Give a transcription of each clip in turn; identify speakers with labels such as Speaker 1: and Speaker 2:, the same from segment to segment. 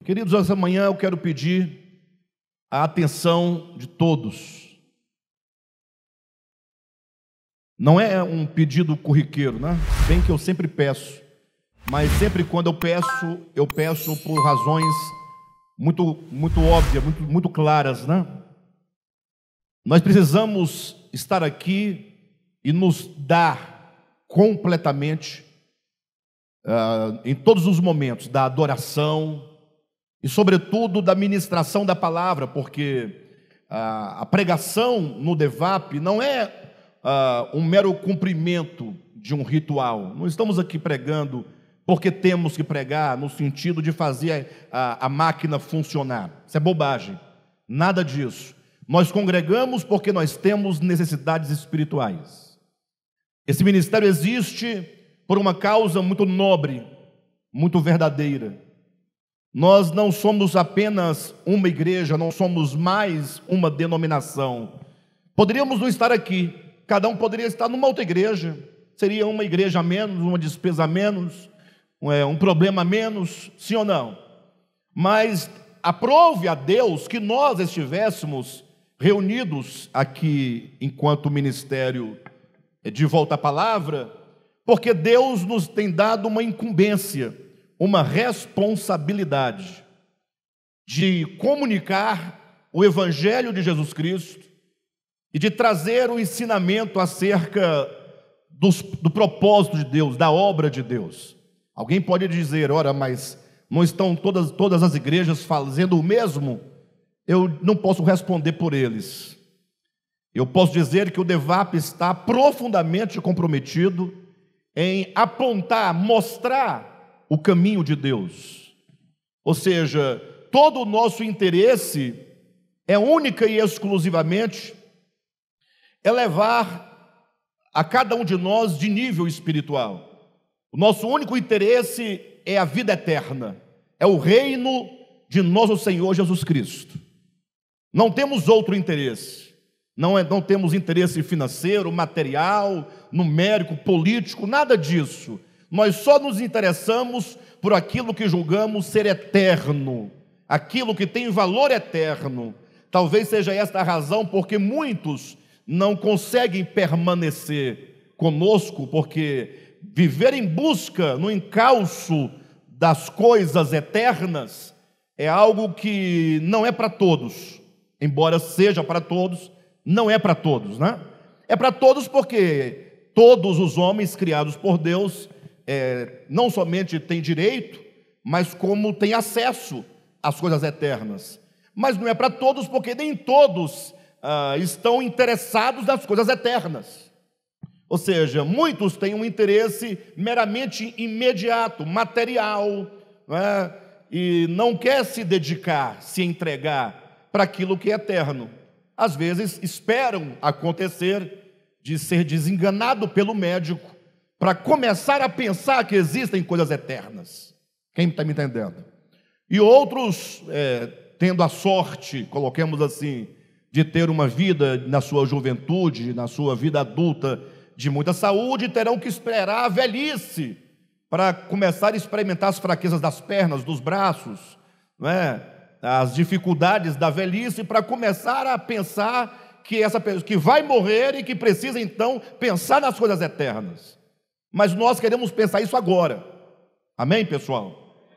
Speaker 1: Queridos, essa manhã eu quero pedir a atenção de todos. Não é um pedido corriqueiro, né? Bem que eu sempre peço, mas sempre quando eu peço por razões muito óbvias, muito claras, né? Nós precisamos estar aqui e nos dar completamente, em todos os momentos, da adoração e, sobretudo, da ministração da palavra, porque a pregação no DEVAP não é um mero cumprimento de um ritual. Não estamos aqui pregando porque temos que pregar no sentido de fazer a máquina funcionar. Isso é bobagem, nada disso. Nós congregamos porque nós temos necessidades espirituais. Esse ministério existe por uma causa muito nobre, muito verdadeira. Nós não somos apenas uma igreja, não somos mais uma denominação. Poderíamos não estar aqui, cada um poderia estar numa outra igreja, seria uma igreja a menos, uma despesa a menos, um problema a menos, sim ou não? Mas aprove a Deus que nós estivéssemos reunidos aqui enquanto ministério de volta à palavra, porque Deus nos tem dado uma incumbência, uma responsabilidade de comunicar o Evangelho de Jesus Cristo e de trazer o ensinamento acerca do propósito de Deus, da obra de Deus. Alguém pode dizer, ora, mas não estão todas as igrejas fazendo o mesmo? Eu não posso responder por eles. Eu posso dizer que o DEVAP está profundamente comprometido em apontar, mostrar o caminho de Deus. Ou seja, todo o nosso interesse é única e exclusivamente elevar a cada um de nós de nível espiritual. O nosso único interesse é a vida eterna, é o reino de nosso Senhor Jesus Cristo. Não temos outro interesse, não temos interesse financeiro, material, numérico, político, nada disso. Nós só nos interessamos por aquilo que julgamos ser eterno, aquilo que tem valor eterno. Talvez seja esta a razão porque muitos não conseguem permanecer conosco, porque viver em busca, no encalço das coisas eternas, é algo que não é para todos. Embora seja para todos, não é para todos, né? É para todos porque todos os homens criados por Deus não somente têm direito, mas como têm acesso às coisas eternas. Mas não é para todos porque nem todos estão interessados nas coisas eternas. Ou seja, muitos têm um interesse meramente imediato, material, não é? E não quer se dedicar, se entregar para aquilo que é eterno. Às vezes esperam acontecer de ser desenganado pelo médico para começar a pensar que existem coisas eternas. Quem está me entendendo? E outros, tendo a sorte, coloquemos assim, de ter uma vida na sua juventude, na sua vida adulta de muita saúde, terão que esperar a velhice para começar a experimentar as fraquezas das pernas, dos braços, não é? As dificuldades da velhice, para começar a pensar que essa pessoa que vai morrer e que precisa então pensar nas coisas eternas. Mas nós queremos pensar isso agora. Amém, pessoal?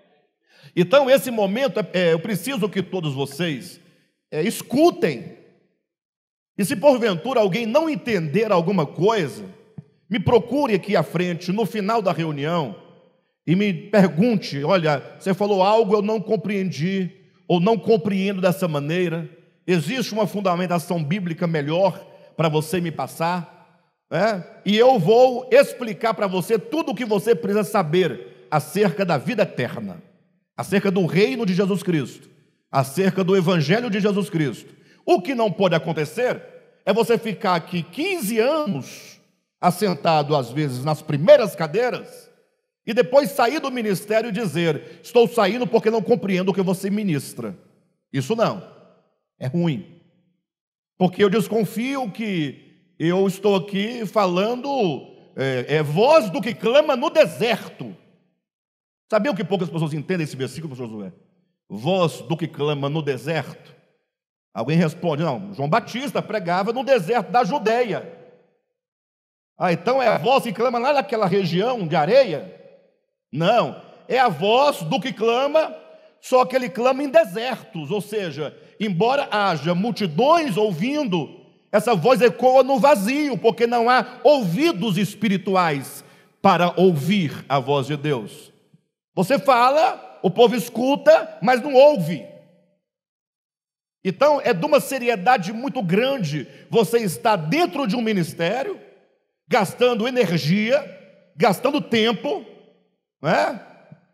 Speaker 1: Então esse momento eu preciso que todos vocês escutem. E se porventura alguém não entender alguma coisa, me procure aqui à frente no final da reunião e me pergunte: olha, você falou algo eu não compreendi, ou não compreendo dessa maneira, existe uma fundamentação bíblica melhor para você me passar, e eu vou explicar para você tudo o que você precisa saber acerca da vida eterna, acerca do reino de Jesus Cristo, acerca do Evangelho de Jesus Cristo. O que não pode acontecer é você ficar aqui 15 anos assentado às vezes nas primeiras cadeiras e depois sair do ministério e dizer: estou saindo porque não compreendo o que você ministra. Isso não, é ruim, porque eu desconfio que eu estou aqui falando voz do que clama no deserto. Sabia o que poucas pessoas entendem esse versículo, pastor Josué? voz do que clama no deserto? Alguém responde: não, João Batista pregava no deserto da Judeia. Ah, então é a voz que clama lá naquela região de areia? Não, é a voz do que clama, só que ele clama em desertos, ou seja, embora haja multidões ouvindo, essa voz ecoa no vazio, porque não há ouvidos espirituais para ouvir a voz de Deus. Você fala, o povo escuta, mas não ouve. Então é de uma seriedade muito grande você estar dentro de um ministério, gastando energia, gastando tempo, né?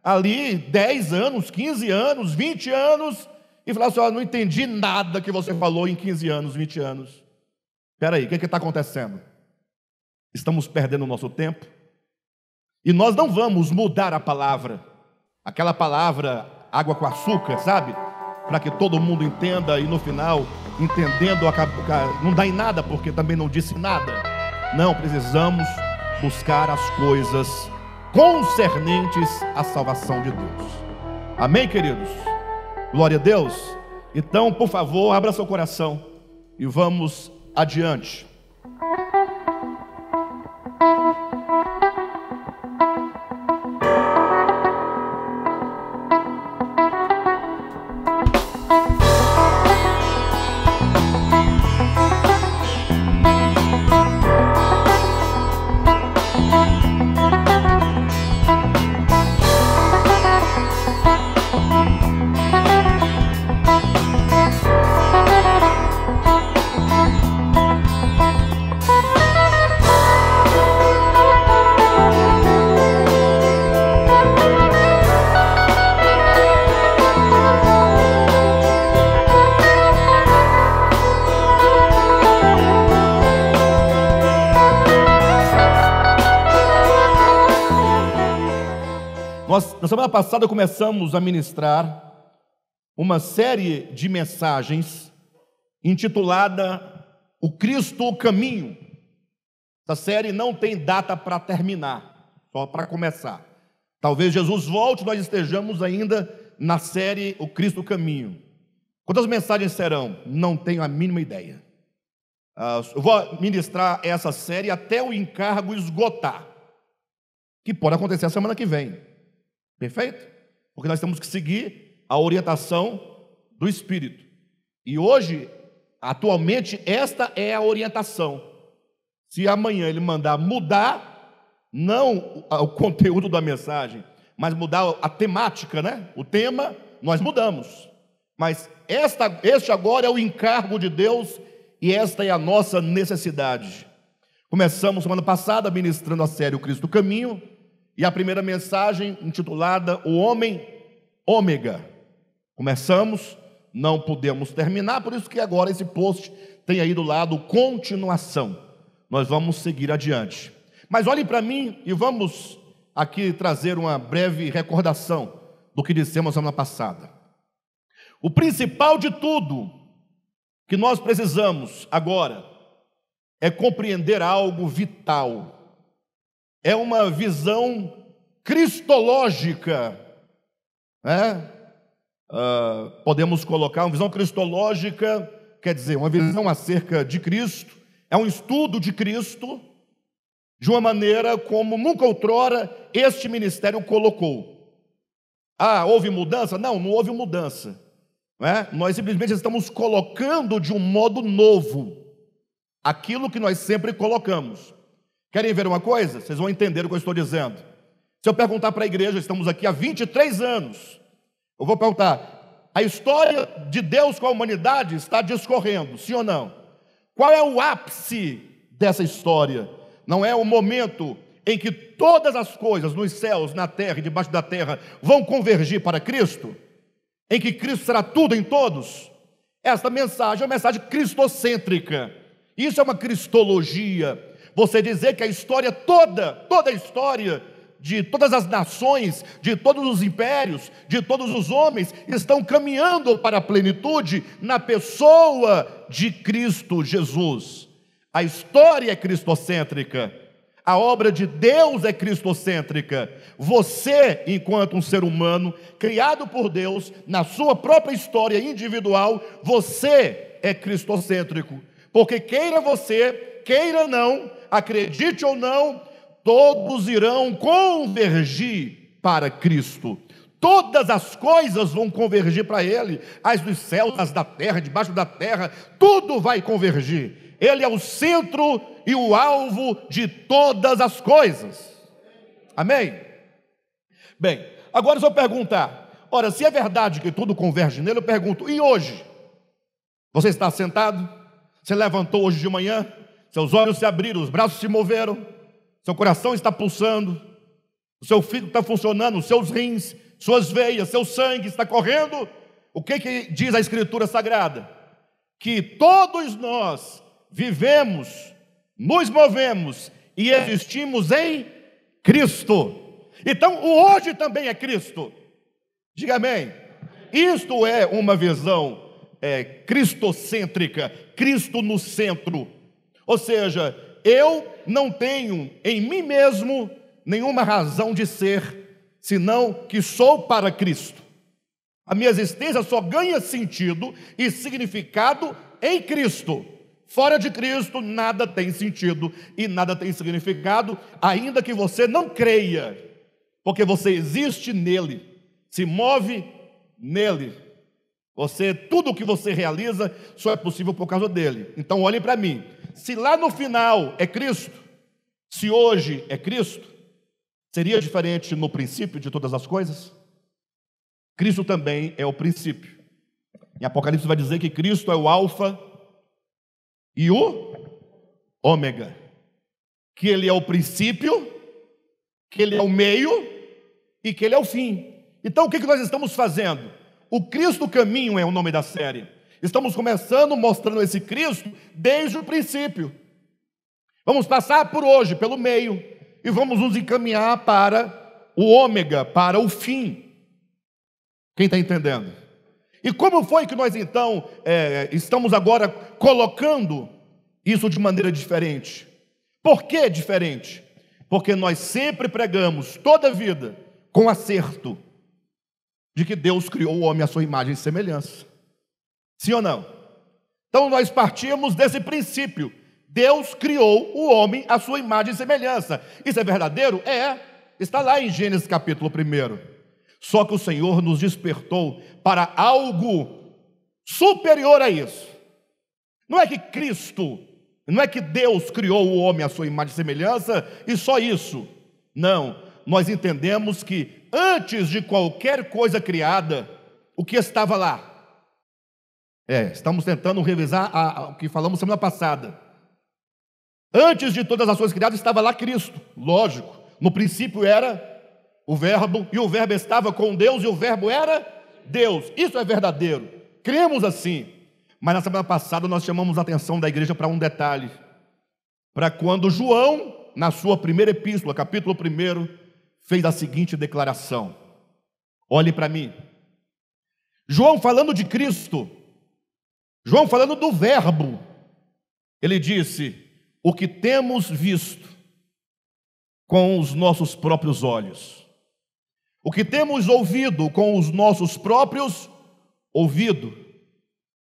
Speaker 1: Ali 10 anos, 15 anos, 20 anos, e falar assim: não entendi nada que você falou em 15 anos, 20 anos. Espera aí, o que está acontecendo? Estamos perdendo o nosso tempo? E nós não vamos mudar a palavra, aquela palavra água com açúcar, sabe? Para que todo mundo entenda e no final, entendendo, não dá em nada, porque também não disse nada. Não, precisamos buscar as coisas concernentes à salvação de Deus. Amém, queridos? Glória a Deus. Então, por favor, abra seu coração e vamos adiante. Na semana passada começamos a ministrar uma série de mensagens intitulada O Cristo o Caminho. Essa série não tem data para terminar, só para começar. Talvez Jesus volte, nós estejamos ainda na série O Cristo o Caminho. Quantas mensagens serão? Não tenho a mínima ideia. Eu vou ministrar essa série até o encargo esgotar, que pode acontecer a semana que vem. Perfeito? Porque nós temos que seguir a orientação do Espírito. E hoje, atualmente, esta é a orientação. Se amanhã ele mandar mudar, não o conteúdo da mensagem, mas mudar a temática, né? O tema, nós mudamos. Mas este agora é o encargo de Deus e esta é a nossa necessidade. Começamos semana passada ministrando a série O Cristo do Caminho. E a primeira mensagem intitulada O Homem Ômega. Começamos, não podemos terminar, por isso que agora esse post tem aí do lado continuação. Nós vamos seguir adiante. Mas olhem para mim e vamos aqui trazer uma breve recordação do que dissemos semana passada. O principal de tudo que nós precisamos agora é compreender algo vital. É uma visão cristológica, né? Podemos colocar uma visão cristológica, quer dizer, uma visão acerca de Cristo, é um estudo de Cristo, de uma maneira como nunca outrora este ministério colocou. Houve mudança? Não houve mudança, não é? Nós simplesmente estamos colocando de um modo novo aquilo que nós sempre colocamos. Querem ver uma coisa? Vocês vão entender o que eu estou dizendo. Se eu perguntar para a igreja, estamos aqui há 23 anos, eu vou perguntar: a história de Deus com a humanidade está discorrendo, sim ou não? Qual é o ápice dessa história? Não é o momento em que todas as coisas nos céus, na terra e debaixo da terra vão convergir para Cristo? Em que Cristo será tudo em todos? Esta mensagem é uma mensagem cristocêntrica. Isso é uma cristologia. Você dizer que a história toda a história de todas as nações, de todos os impérios, de todos os homens, estão caminhando para a plenitude na pessoa de Cristo Jesus. A história é cristocêntrica. A obra de Deus é cristocêntrica. Você, enquanto um ser humano, criado por Deus, na sua própria história individual, você é cristocêntrico. Porque queira você, queira não, acredite ou não, todos irão convergir para Cristo. Todas as coisas vão convergir para Ele, as dos céus, as da terra, debaixo da terra, tudo vai convergir. Ele é o centro e o alvo de todas as coisas. Amém? Bem, agora se eu perguntar, ora, se é verdade que tudo converge nele, eu pergunto, e hoje? Você está sentado? Você levantou hoje de manhã? Seus olhos se abriram, os braços se moveram, seu coração está pulsando, o seu fígado está funcionando, os seus rins, suas veias, seu sangue está correndo. O que diz a Escritura Sagrada? Que todos nós vivemos, nos movemos e existimos em Cristo. Então o hoje também é Cristo. Diga amém. Isto é uma visão cristocêntrica, Cristo no centro. Ou seja, eu não tenho em mim mesmo nenhuma razão de ser, senão que sou para Cristo. A minha existência só ganha sentido e significado em Cristo. Fora de Cristo, nada tem sentido e nada tem significado, ainda que você não creia, porque você existe nele, se move nele. Tudo o que você realiza só é possível por causa dele. Então olhem para mim, se lá no final é Cristo, se hoje é Cristo, seria diferente no princípio de todas as coisas? Cristo também é o princípio. Em Apocalipse vai dizer que Cristo é o alfa e o ômega, que ele é o princípio, que ele é o meio e que ele é o fim. Então o que nós estamos fazendo? O Cristo Caminho é o nome da série. Estamos começando mostrando esse Cristo desde o princípio. Vamos passar por hoje, pelo meio, e vamos nos encaminhar para o ômega, para o fim. Quem está entendendo? E como foi que nós então estamos agora colocando isso de maneira diferente? Por que diferente? Porque nós sempre pregamos toda a vida com acerto de que Deus criou o homem à sua imagem e semelhança. Sim ou não? Então nós partimos desse princípio. Deus criou o homem à sua imagem e semelhança. Isso é verdadeiro? Está lá em Gênesis capítulo 1. Só que o Senhor nos despertou para algo superior a isso. Não é que Cristo, não é que Deus criou o homem à sua imagem e semelhança e só isso. Não, nós entendemos que antes de qualquer coisa criada, o que estava lá? Estamos tentando revisar o que falamos semana passada. Antes de todas as coisas criadas estava lá Cristo, lógico. No princípio era o Verbo, e o Verbo estava com Deus, e o Verbo era Deus. Isso é verdadeiro, cremos assim. Mas na semana passada nós chamamos a atenção da igreja para um detalhe. Para quando João, na sua primeira epístola, capítulo 1, fez a seguinte declaração. Olhe para mim. João falando de Cristo, João falando do Verbo, ele disse: o que temos visto com os nossos próprios olhos, o que temos ouvido com os nossos próprios ouvidos,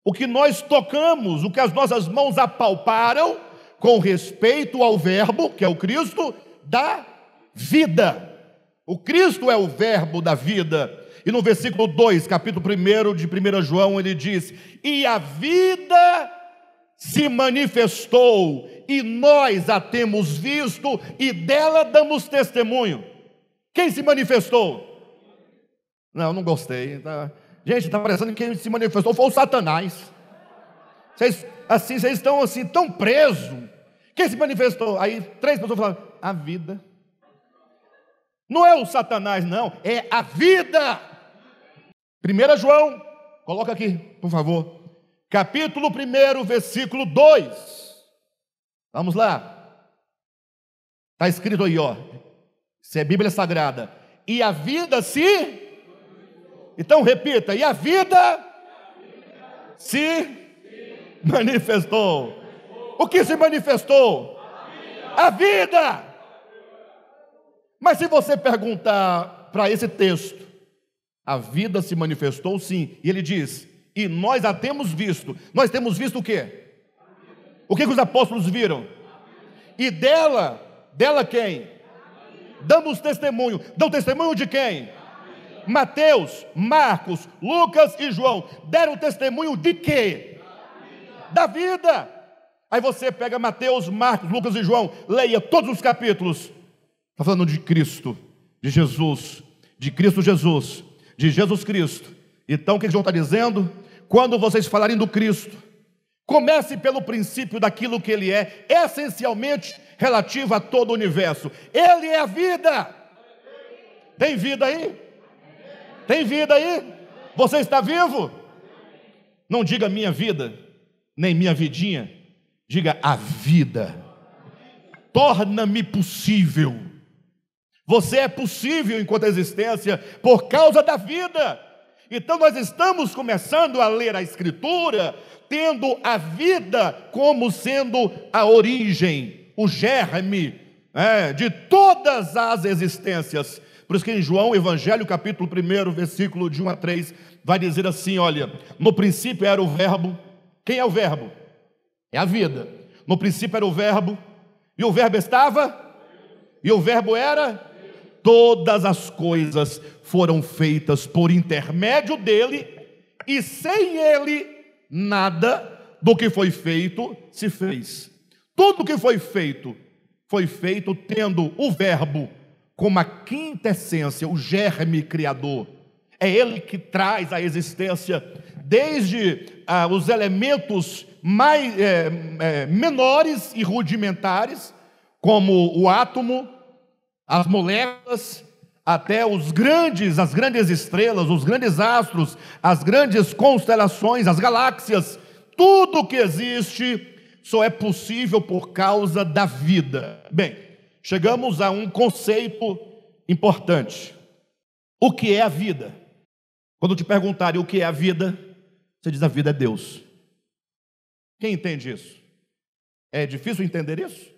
Speaker 1: o que nós tocamos, o que as nossas mãos apalparam com respeito ao Verbo, que é o Cristo da vida. O Cristo é o Verbo da vida. E no versículo 2, capítulo 1 de 1 João, ele diz: e a vida se manifestou, e nós a temos visto, e dela damos testemunho. Quem se manifestou? Não gostei. Gente, está parecendo que quem se manifestou foi o Satanás. Vocês estão assim, tão presos. Quem se manifestou? Aí 3 pessoas falaram: a vida. Não é o Satanás, não, é a vida. 1 João, coloca aqui, por favor. Capítulo 1, versículo 2. Vamos lá. Está escrito aí, ó. Isso é Bíblia Sagrada. E a vida se... Então repita. E a vida se manifestou. O que se manifestou? A vida. Mas se você perguntar para esse texto, a vida se manifestou sim, e ele diz, e nós a temos visto. Nós temos visto o quê? O que os apóstolos viram? E dela quem? Damos testemunho. Dão testemunho de quem? Mateus, Marcos, Lucas e João deram testemunho de quê? Da vida. Aí você pega Mateus, Marcos, Lucas e João, leia todos os capítulos. Está falando de Cristo, de Jesus, de Cristo Jesus, de Jesus Cristo. Então o que João está dizendo? Quando vocês falarem do Cristo, comece pelo princípio daquilo que Ele é, essencialmente relativo a todo o universo. Ele é a vida. Tem vida aí? Tem vida aí? Você está vivo? Não diga minha vida, nem minha vidinha. Diga a vida. Torna-me possível. Você é possível enquanto existência por causa da vida. Então nós estamos começando a ler a Escritura, tendo a vida como sendo a origem, o germe de todas as existências. Por isso que em João, Evangelho, capítulo 1, versículo de 1 a 3, vai dizer assim, olha, no princípio era o verbo. Quem é o verbo? É a vida. No princípio era o verbo, e o verbo estava, e o verbo era. Todas as coisas foram feitas por intermédio dele, e sem ele, nada do que foi feito se fez. Tudo que foi feito tendo o verbo como a quintessência, o germe criador. É ele que traz à existência desde os elementos mais menores e rudimentares, como o átomo, as moléculas, até as grandes estrelas, os grandes astros, as grandes constelações, as galáxias. Tudo que existe só é possível por causa da vida. Bem, chegamos a um conceito importante. O que é a vida? Quando te perguntarem o que é a vida, você diz: a vida é Deus. Quem entende isso? É difícil entender isso?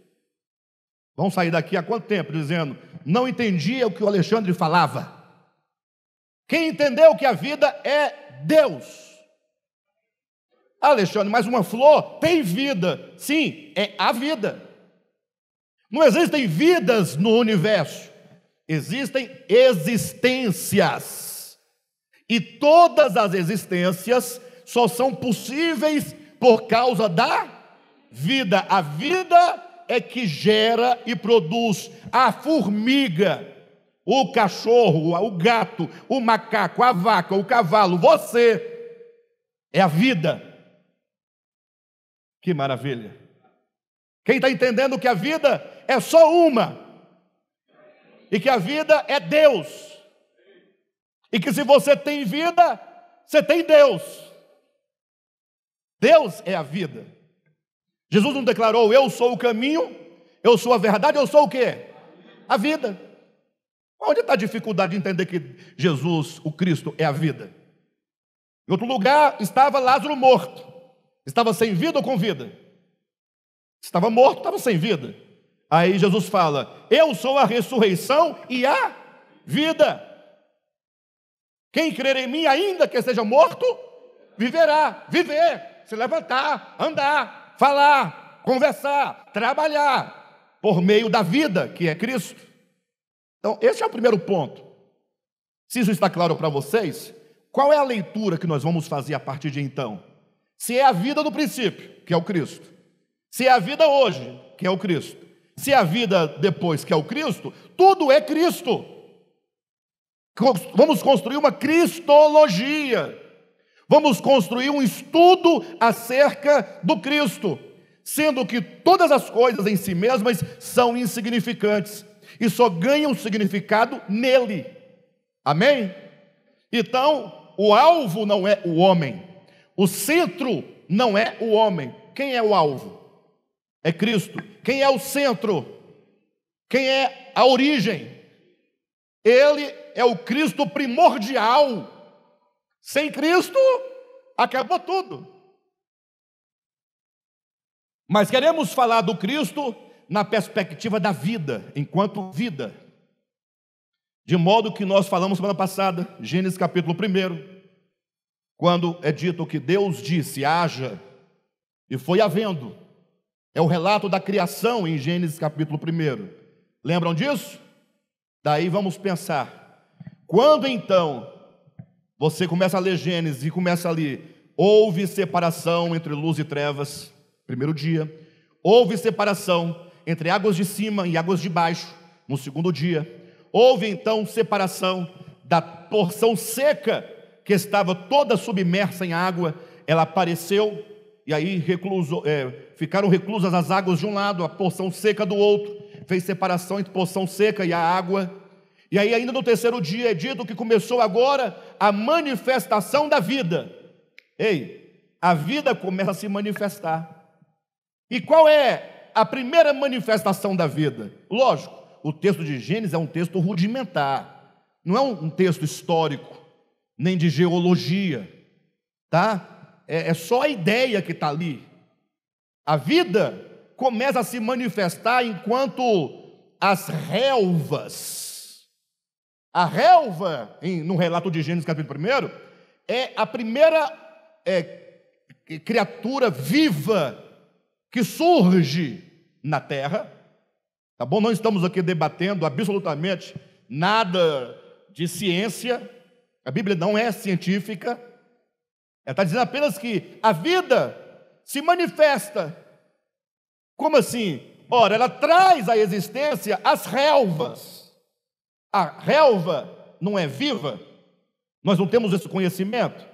Speaker 1: Vamos sair daqui há quanto tempo dizendo: não entendia o que o Alexandre falava? Quem entendeu que a vida é Deus? Alexandre, mas uma flor tem vida. Sim, é a vida. Não existem vidas no universo, existem existências. E todas as existências só são possíveis por causa da vida. A vida é que gera e produz a formiga, o cachorro, o gato, o macaco, a vaca, o cavalo. Você é a vida. Que maravilha! Quem está entendendo que a vida é só uma, e que a vida é Deus, e que se você tem vida, você tem Deus. Deus é a vida. Jesus não declarou: eu sou o caminho, eu sou a verdade, eu sou o quê? A vida. Onde está a dificuldade de entender que Jesus, o Cristo, é a vida? Em outro lugar estava Lázaro morto. Estava sem vida ou com vida? Estava morto, estava sem vida. Aí Jesus fala: eu sou a ressurreição e a vida. Quem crer em mim, ainda que esteja morto, viverá. Viver, se levantar, andar, falar, conversar, trabalhar, por meio da vida, que é Cristo. Então, esse é o primeiro ponto. Se isso está claro para vocês, qual é a leitura que nós vamos fazer a partir de então? Se é a vida do princípio, que é o Cristo. Se é a vida hoje, que é o Cristo. Se é a vida depois, que é o Cristo, tudo é Cristo. Vamos construir uma cristologia. Vamos construir um estudo acerca do Cristo, sendo que todas as coisas em si mesmas são insignificantes e só ganham significado nele. Amém? Então, o alvo não é o homem, o centro não é o homem. Quem é o alvo? É Cristo. Quem é o centro? Quem é a origem? Ele é o Cristo primordial. Sem Cristo, acabou tudo. Mas queremos falar do Cristo na perspectiva da vida, enquanto vida. De modo que nós falamos semana passada, Gênesis capítulo 1, quando é dito que Deus disse, haja, e foi havendo. É o relato da criação em Gênesis capítulo 1. Lembram disso? Daí vamos pensar. Quando então você começa a ler Gênesis e começa ali, houve separação entre luz e trevas, primeiro dia. Houve separação entre águas de cima e águas de baixo, no segundo dia. Houve então separação da porção seca, que estava toda submersa em água, ela apareceu, e aí ficaram reclusas as águas de um lado, a porção seca do outro, fez separação entre a porção seca e a água. E aí ainda no terceiro dia é dito que começou agora a manifestação da vida. Ei, a vida começa a se manifestar. E qual é a primeira manifestação da vida? Lógico, o texto de Gênesis é um texto rudimentar, não é um texto histórico, nem de geologia, tá? É só a ideia que está ali. A vida começa a se manifestar enquanto as relvas. A relva, no relato de Gênesis capítulo 1, é a primeira criatura viva que surge na terra. Tá bom? Não estamos aqui debatendo absolutamente nada de ciência. A Bíblia não é científica. Ela está dizendo apenas que a vida se manifesta. Como assim? Ora, ela traz à existência as relvas. A relva não é viva? Nós não temos esse conhecimento?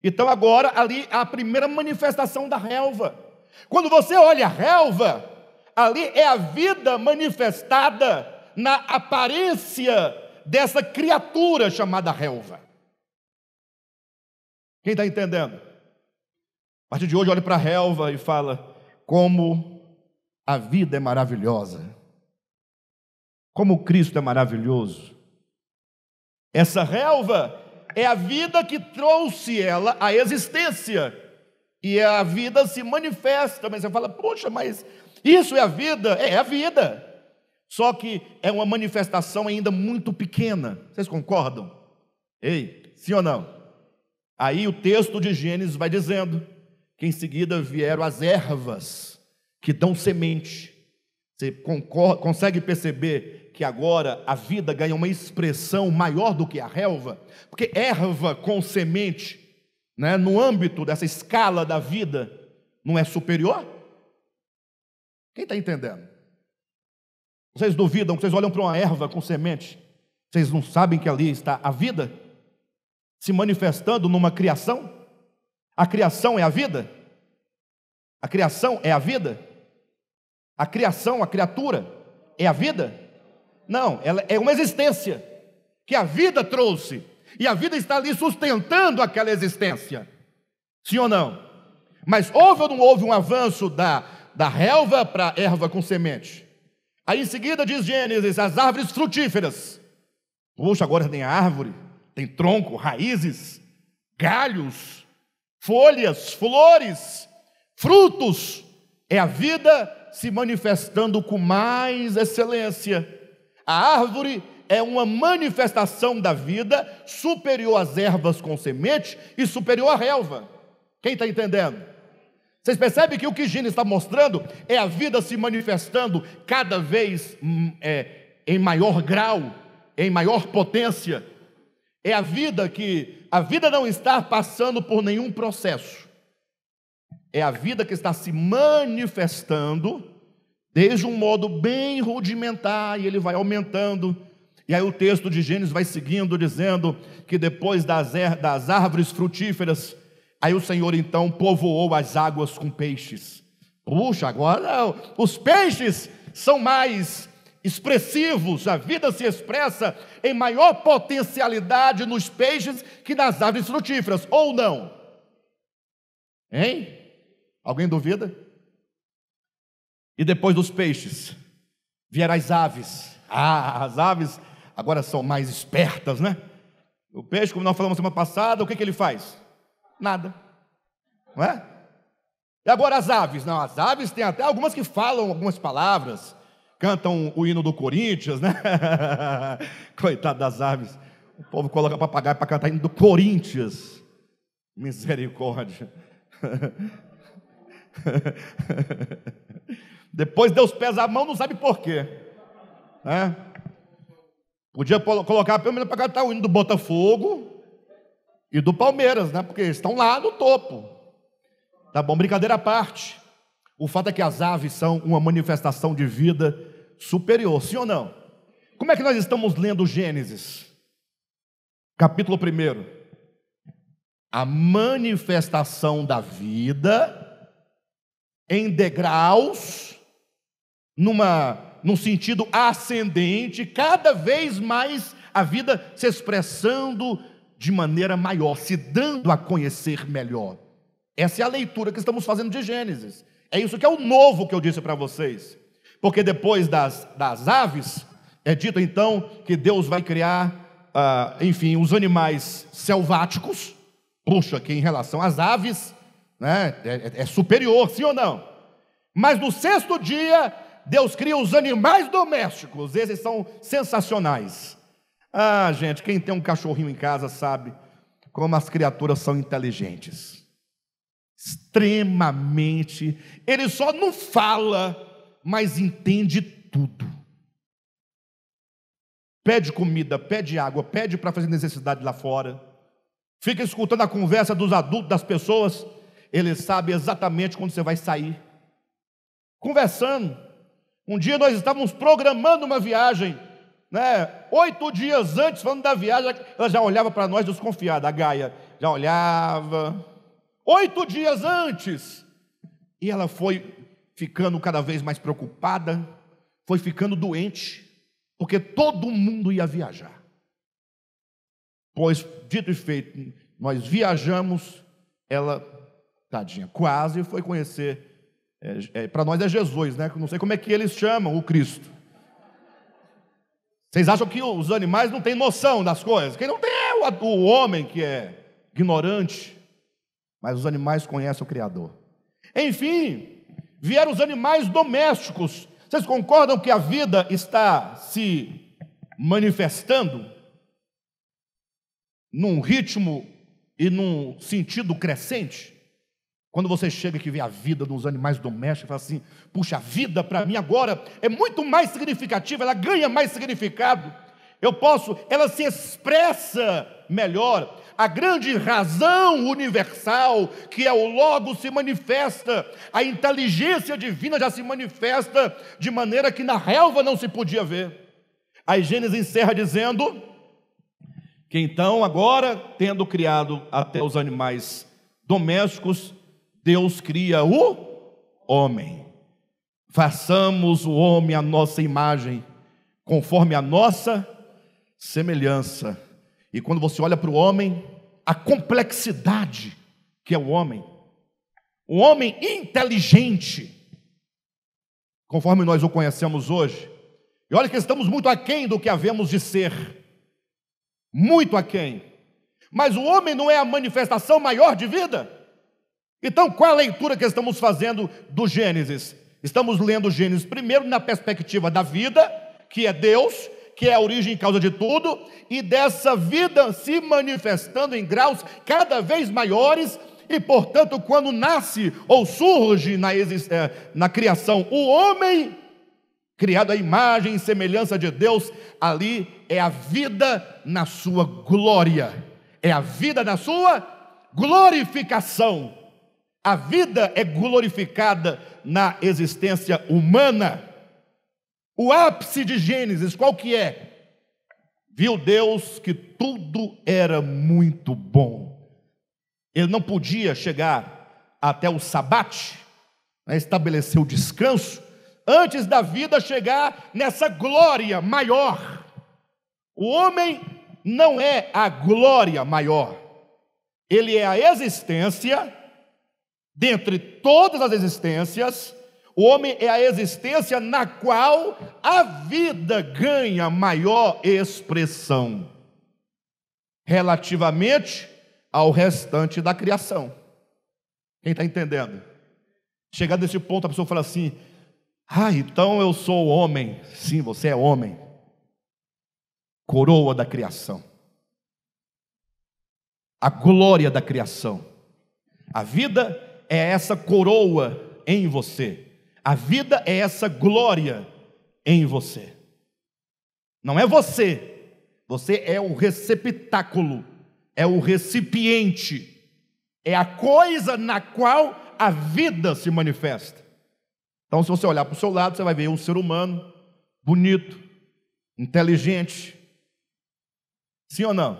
Speaker 1: Então agora ali há a primeira manifestação da relva. Quando você olha a relva, ali é a vida manifestada na aparência dessa criatura chamada relva. Quem está entendendo? A partir de hoje, olhe para a relva e fala, como a vida é maravilhosa, como Cristo é maravilhoso. Essa relva é a vida que trouxe ela à existência, e a vida se manifesta. Mas você fala, poxa, mas isso é a vida? É a vida, só que é uma manifestação ainda muito pequena. Vocês concordam? Ei, sim ou não? Aí o texto de Gênesis vai dizendo que em seguida vieram as ervas que dão semente. Você consegue perceber que agora a vida ganha uma expressão maior do que a relva? Porque erva com semente, né, no âmbito dessa escala da vida, não é superior? Quem está entendendo? Vocês duvidam, vocês olham para uma erva com semente, vocês não sabem que ali está a vida se manifestando numa criação? A criação é a vida? A criação é a vida? A criação, a criatura, é a vida? Não, ela é uma existência que a vida trouxe, e a vida está ali sustentando aquela existência. Sim ou não? Mas houve ou não houve um avanço da relva para a erva com semente? Aí em seguida diz Gênesis, as árvores frutíferas. Puxa, agora tem árvore, tem tronco, raízes, galhos, folhas, flores, frutos. É a vida se manifestando com mais excelência. A árvore é uma manifestação da vida superior às ervas com semente e superior à relva. Quem está entendendo? Vocês percebem que o que Gênesis está mostrando é a vida se manifestando cada vez em maior grau, em maior potência. É a vida não está passando por nenhum processo. É a vida que está se manifestando desde um modo bem rudimentar, e ele vai aumentando. E aí o texto de Gênesis vai seguindo, dizendo que depois das árvores frutíferas, aí o Senhor então povoou as águas com peixes. Puxa, agora os peixes são mais expressivos, a vida se expressa em maior potencialidade nos peixes que nas árvores frutíferas, ou não? Hein? Alguém duvida? E depois dos peixes vieram as aves. As aves agora são mais espertas, né? O peixe, como nós falamos semana passada, o que ele faz? Nada, não é? E agora as aves? Não, as aves têm até algumas que falam algumas palavras, cantam o hino do Corinthians, né? Coitado das aves. O povo coloca papagaio para cantar o hino do Corinthians. Misericórdia. Depois Deus pesa a mão, não sabe por quê, né? Podia colocar pelo menos para cantar o hino do Botafogo e do Palmeiras, né? Porque estão lá no topo. Tá bom, brincadeira à parte. O fato é que as aves são uma manifestação de vida superior, sim ou não? Como é que nós estamos lendo Gênesis? Capítulo 1. A manifestação da vida em degraus, num sentido ascendente, cada vez mais a vida se expressando de maneira maior, se dando a conhecer melhor. Essa é a leitura que estamos fazendo de Gênesis. É isso que é o novo que eu disse para vocês. Porque depois das aves, é dito então que Deus vai criar, enfim, os animais selváticos. Puxa, que em relação às aves, né, é superior, sim ou não? Mas no 6º dia, Deus cria os animais domésticos. Esses são sensacionais. Ah, gente, quem tem um cachorrinho em casa sabe como as criaturas são inteligentes. Extremamente. Ele só não fala, mas entende tudo. Pede comida, pede água, pede para fazer necessidade lá fora. Fica escutando a conversa dos adultos, das pessoas. Ele sabe exatamente quando você vai sair. Conversando. Um dia nós estávamos programando uma viagem, né? 8 dias antes, falando da viagem, ela já olhava para nós desconfiada, a Gaia já olhava. 8 dias antes. E ela foi ficando cada vez mais preocupada, foi ficando doente, porque todo mundo ia viajar. Pois, dito e feito, nós viajamos, ela, tadinha, quase foi conhecer, para nós é Jesus, né? Não sei como é que eles chamam o Cristo. Vocês acham que os animais não têm noção das coisas? Quem não tem é o homem que é ignorante, mas os animais conhecem o Criador. Enfim, vieram os animais domésticos. Vocês concordam que a vida está se manifestando num ritmo e num sentido crescente? Quando você chega e vê a vida dos animais domésticos, fala assim: puxa, a vida para mim agora é muito mais significativa, ela ganha mais significado. Ela se expressa melhor. A grande razão universal, que é o Logos, se manifesta. A inteligência divina já se manifesta de maneira que na relva não se podia ver. Aí Gênesis encerra dizendo que então agora, tendo criado até os animais domésticos, Deus cria o homem. Façamos o homem à nossa imagem, conforme a nossa semelhança. E quando você olha para o homem, a complexidade que é o homem inteligente, conforme nós o conhecemos hoje, e olha que estamos muito aquém do que havemos de ser, muito aquém, mas o homem não é a manifestação maior de vida? Então qual é a leitura que estamos fazendo do Gênesis? Estamos lendo Gênesis primeiro na perspectiva da vida, que é Deus, que é a origem e causa de tudo, e dessa vida se manifestando em graus cada vez maiores, e portanto quando nasce ou surge na criação o homem, criado à imagem e semelhança de Deus, ali é a vida na sua glória, é a vida na sua glorificação. A vida é glorificada na existência humana. O ápice de Gênesis, qual que é? Viu Deus que tudo era muito bom. Ele não podia chegar até o sabate, né, estabelecer o descanso, antes da vida chegar nessa glória maior. O homem não é a glória maior. Ele é a existência, dentre todas as existências, o homem é a existência na qual a vida ganha maior expressão, relativamente ao restante da criação. Quem está entendendo? Chegado nesse ponto, a pessoa fala assim: Ah, então eu sou homem. Sim, você é homem. Coroa da criação. A glória da criação. A vida é essa coroa em você. A vida é essa glória em você. Não é você. Você é o receptáculo, é o recipiente, é a coisa na qual a vida se manifesta. Então, se você olhar para o seu lado, você vai ver um ser humano bonito, inteligente. Sim ou não?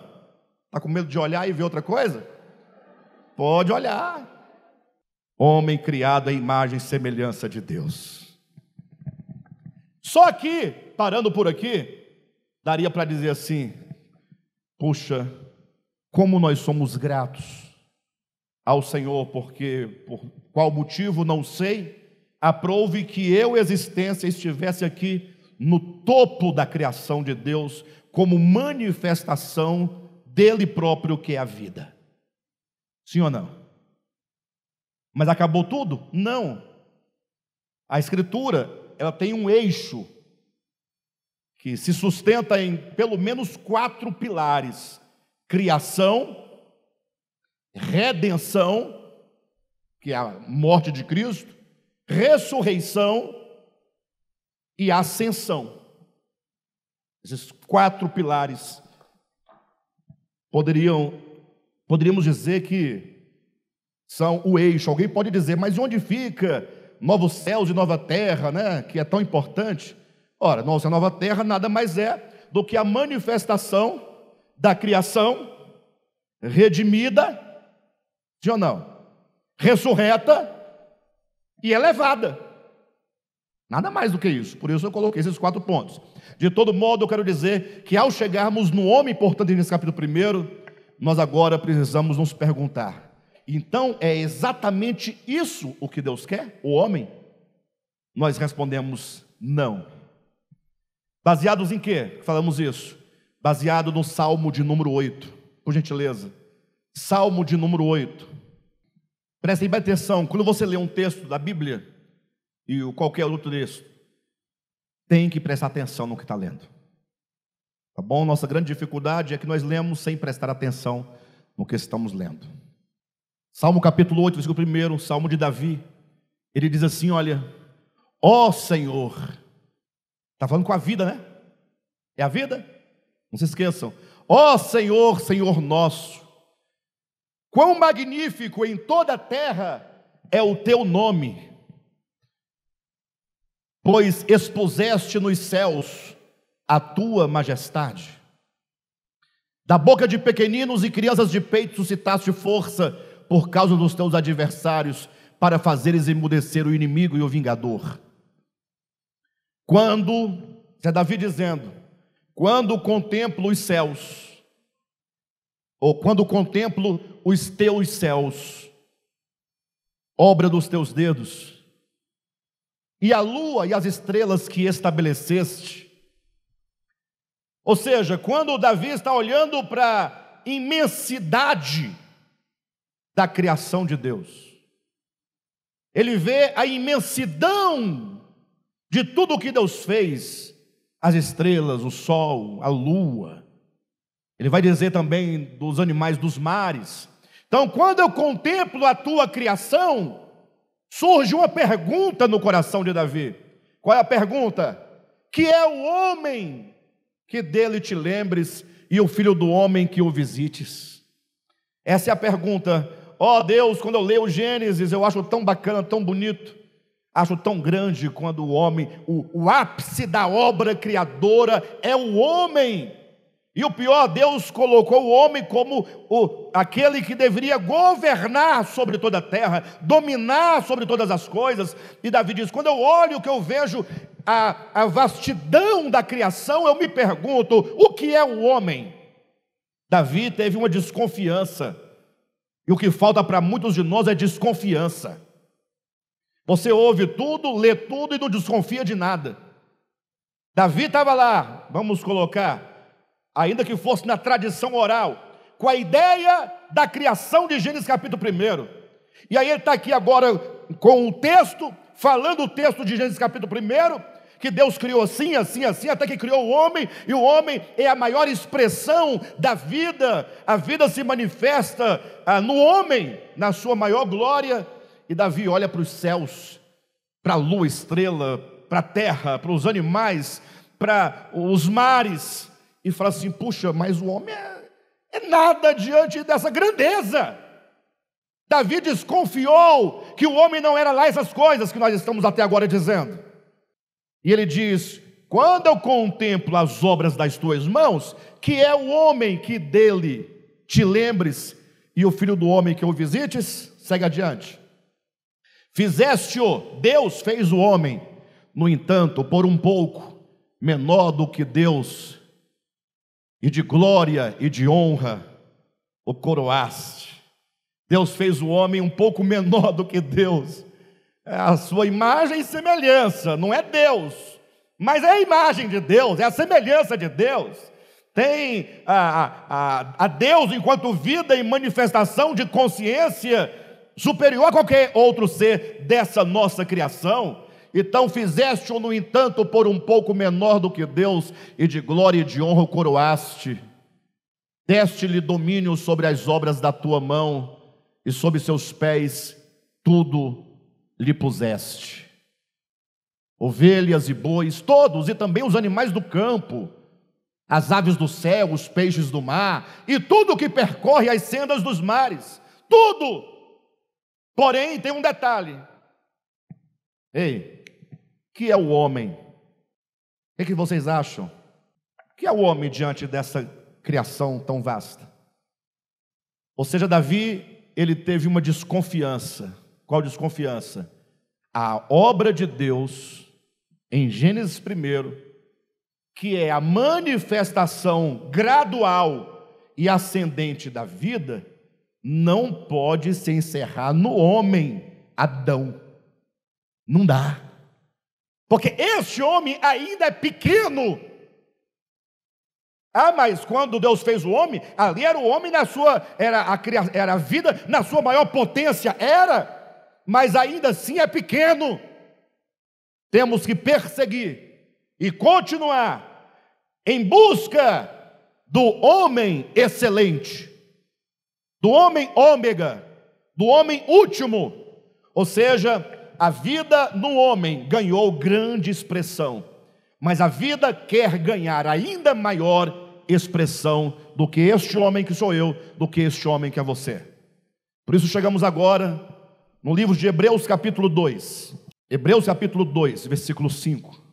Speaker 1: Está com medo de olhar e ver outra coisa? Pode olhar. Homem criado à imagem e semelhança de Deus. Só que, parando por aqui, daria para dizer assim: puxa, como nós somos gratos ao Senhor, porque, por qual motivo, não sei, aprove que eu, existência, estivesse aqui no topo da criação de Deus, como manifestação dele próprio, que é a vida. Sim ou não? Mas acabou tudo? Não. A Escritura, ela tem um eixo que se sustenta em pelo menos 4 pilares: criação, redenção, que é a morte de Cristo, ressurreição e ascensão. Esses 4 pilares poderíamos dizer que são o eixo. Alguém pode dizer, mas onde fica novos céus e nova terra, né? Que é tão importante. Ora, nossa nova terra nada mais é do que a manifestação da criação redimida, sim ou não? Ressurreta e elevada. Nada mais do que isso. Por isso eu coloquei esses 4 pontos. De todo modo, eu quero dizer que ao chegarmos no homem, portanto, nesse capítulo 1, nós agora precisamos nos perguntar: então é exatamente isso o que Deus quer, o homem? Nós respondemos não. Baseados em quê? Falamos isso. Baseado no Salmo de número 8. Por gentileza. Salmo de número 8. Prestem bem atenção. Quando você lê um texto da Bíblia e qualquer outro texto, tem que prestar atenção no que está lendo. Tá bom? Nossa grande dificuldade é que nós lemos sem prestar atenção no que estamos lendo. Salmo capítulo 8, versículo 1, Salmo de Davi. Ele diz assim, olha: ó Senhor. Está falando com a vida, né? É a vida? Não se esqueçam. Ó Senhor, Senhor nosso, quão magnífico em toda a terra é o teu nome, pois expuseste nos céus a tua majestade. Da boca de pequeninos e crianças de peito suscitaste força por causa dos teus adversários, para fazeres emudecer o inimigo e o vingador. Isso é Davi dizendo, quando contemplo os céus, ou quando contemplo os teus céus, obra dos teus dedos, e a lua e as estrelas que estabeleceste. Ou seja, quando Davi está olhando para a imensidade da criação de Deus, ele vê a imensidão de tudo o que Deus fez, as estrelas, o sol, a lua. Ele vai dizer também dos animais dos mares. Então, quando eu contemplo a tua criação, surge uma pergunta no coração de Davi. Qual é a pergunta? Que é o homem que dele te lembres, e o filho do homem que o visites? Essa é a pergunta. Ó Deus, quando eu leio o Gênesis, eu acho tão bacana, tão bonito, acho tão grande quando o homem, o ápice da obra criadora é o homem. E o pior, Deus colocou o homem como aquele que deveria governar sobre toda a terra, dominar sobre todas as coisas. E Davi diz, quando eu olho, que eu vejo a vastidão da criação, eu me pergunto, o que é o homem? Davi teve uma desconfiança, e o que falta para muitos de nós é desconfiança. Você ouve tudo, lê tudo e não desconfia de nada. Davi estava lá, vamos colocar, ainda que fosse na tradição oral, com a ideia da criação de Gênesis capítulo 1. E aí ele está aqui agora com o texto, falando o texto de Gênesis capítulo 1, que Deus criou assim, assim, assim, até que criou o homem, e o homem é a maior expressão da vida. A vida se manifesta no homem, na sua maior glória. E Davi olha para os céus, para a lua, estrela, para a terra, para os animais, para os mares, e fala assim: puxa, mas o homem é nada diante dessa grandeza. Davi desconfiou que o homem não era lá essas coisas que nós estamos até agora dizendo. E ele diz: quando eu contemplo as obras das tuas mãos, que é o homem que dele te lembres, e o filho do homem que o visites, segue adiante. Fizeste-o, Deus fez o homem, no entanto, por um pouco menor do que Deus, e de glória e de honra o coroaste. Deus fez o homem um pouco menor do que Deus. É a sua imagem e semelhança, não é Deus, mas é a imagem de Deus, é a semelhança de Deus. Tem a Deus enquanto vida e manifestação de consciência superior a qualquer outro ser dessa nossa criação. Então fizeste-o, no entanto, por um pouco menor do que Deus, e de glória e de honra o coroaste. Deste-lhe domínio sobre as obras da tua mão, e sob seus pés tudo lhe puseste. Ovelhas e bois, todos, e também os animais do campo, as aves do céu, os peixes do mar, e tudo que percorre as sendas dos mares, tudo. Porém, tem um detalhe. Ei, que é o homem? O que vocês acham? Que é o homem diante dessa criação tão vasta? Ou seja, Davi, ele teve uma desconfiança. Qual desconfiança? A obra de Deus, em Gênesis 1, que é a manifestação gradual e ascendente da vida, não pode se encerrar no homem, Adão. Não dá. Porque esse homem ainda é pequeno. Mas quando Deus fez o homem, ali era o homem era a vida na sua maior potência, mas ainda assim é pequeno. Temos que perseguir e continuar em busca do homem excelente, do homem ômega, do homem último. Ou seja, a vida no homem ganhou grande expressão, mas a vida quer ganhar ainda maior expressão do que este homem que sou eu, do que este homem que é você. Por isso chegamos agora no livro de Hebreus capítulo 2. Hebreus capítulo 2, versículo 5.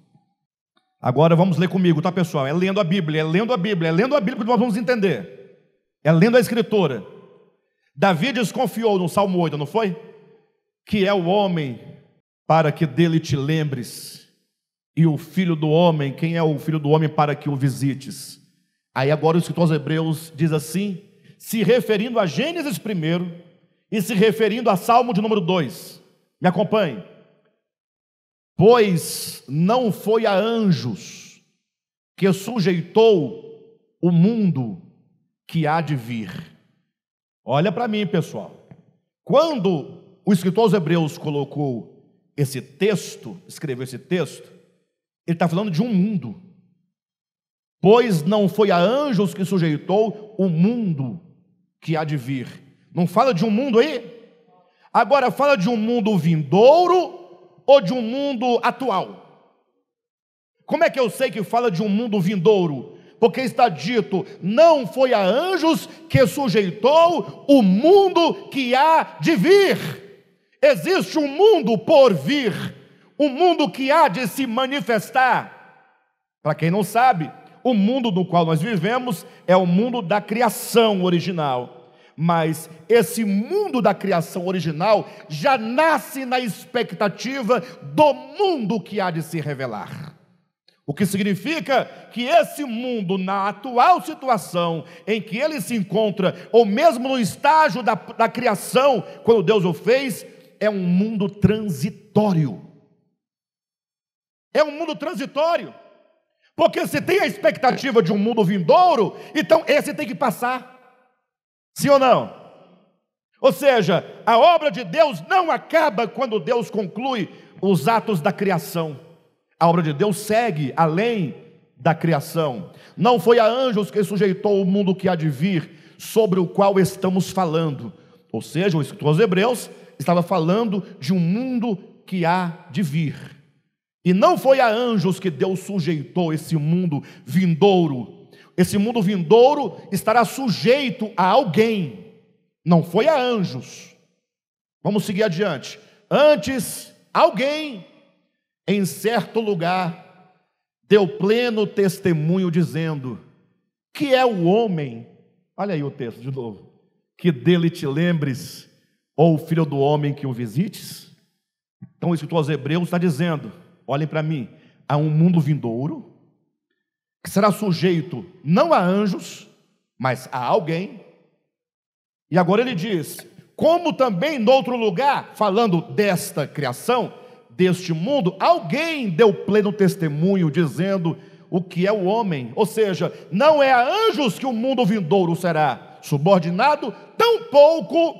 Speaker 1: Agora vamos ler comigo, tá, pessoal? É lendo a Bíblia, é lendo a Bíblia, é lendo a Bíblia que nós vamos entender. É lendo a Escritura. Davi desconfiou no Salmo 8, não foi? Que é o homem para que dele te lembres, e o filho do homem, quem é o filho do homem para que o visites? Aí agora o escritor aos Hebreus diz assim, se referindo a Gênesis 1 e se referindo a Salmo de número 2. Me acompanhe. Pois não foi a anjos que sujeitou o mundo que há de vir. Olha para mim, pessoal. Quando o escritor aos Hebreus colocou esse texto, escreveu esse texto, ele está falando de um mundo. Pois não foi a anjos que sujeitou o mundo que há de vir. Não fala de um mundo aí? Agora fala de um mundo vindouro ou de um mundo atual? Como é que eu sei que fala de um mundo vindouro? Porque está dito, não foi a anjos que sujeitou o mundo que há de vir. Existe um mundo por vir, um mundo que há de se manifestar. Para quem não sabe, o mundo no qual nós vivemos é o mundo da criação original. Mas esse mundo da criação original já nasce na expectativa do mundo que há de se revelar. O que significa que esse mundo, na atual situação em que ele se encontra, ou mesmo no estágio da criação, quando Deus o fez, é um mundo transitório. É um mundo transitório. Porque se tem a expectativa de um mundo vindouro, então esse tem que passar. Sim ou não? Ou seja, a obra de Deus não acaba quando Deus conclui os atos da criação. A obra de Deus segue além da criação. Não foi a anjos que sujeitou o mundo que há de vir, sobre o qual estamos falando. Ou seja, o escritor aos Hebreus estava falando de um mundo que há de vir. E não foi a anjos que Deus sujeitou esse mundo vindouro. Esse mundo vindouro estará sujeito a alguém. Não foi a anjos. Vamos seguir adiante. Antes, alguém, em certo lugar, deu pleno testemunho, dizendo: que é o homem, olha aí o texto de novo, que dele te lembres, ou o filho do homem que o visites. Então o escritor aos Hebreus está dizendo: olhem para mim, há um mundo vindouro, que será sujeito não a anjos, mas a alguém. E agora ele diz: como também em outro lugar, falando desta criação, deste mundo, alguém deu pleno testemunho, dizendo o que é o homem. Ou seja, não é a anjos que o mundo vindouro será subordinado, tampouco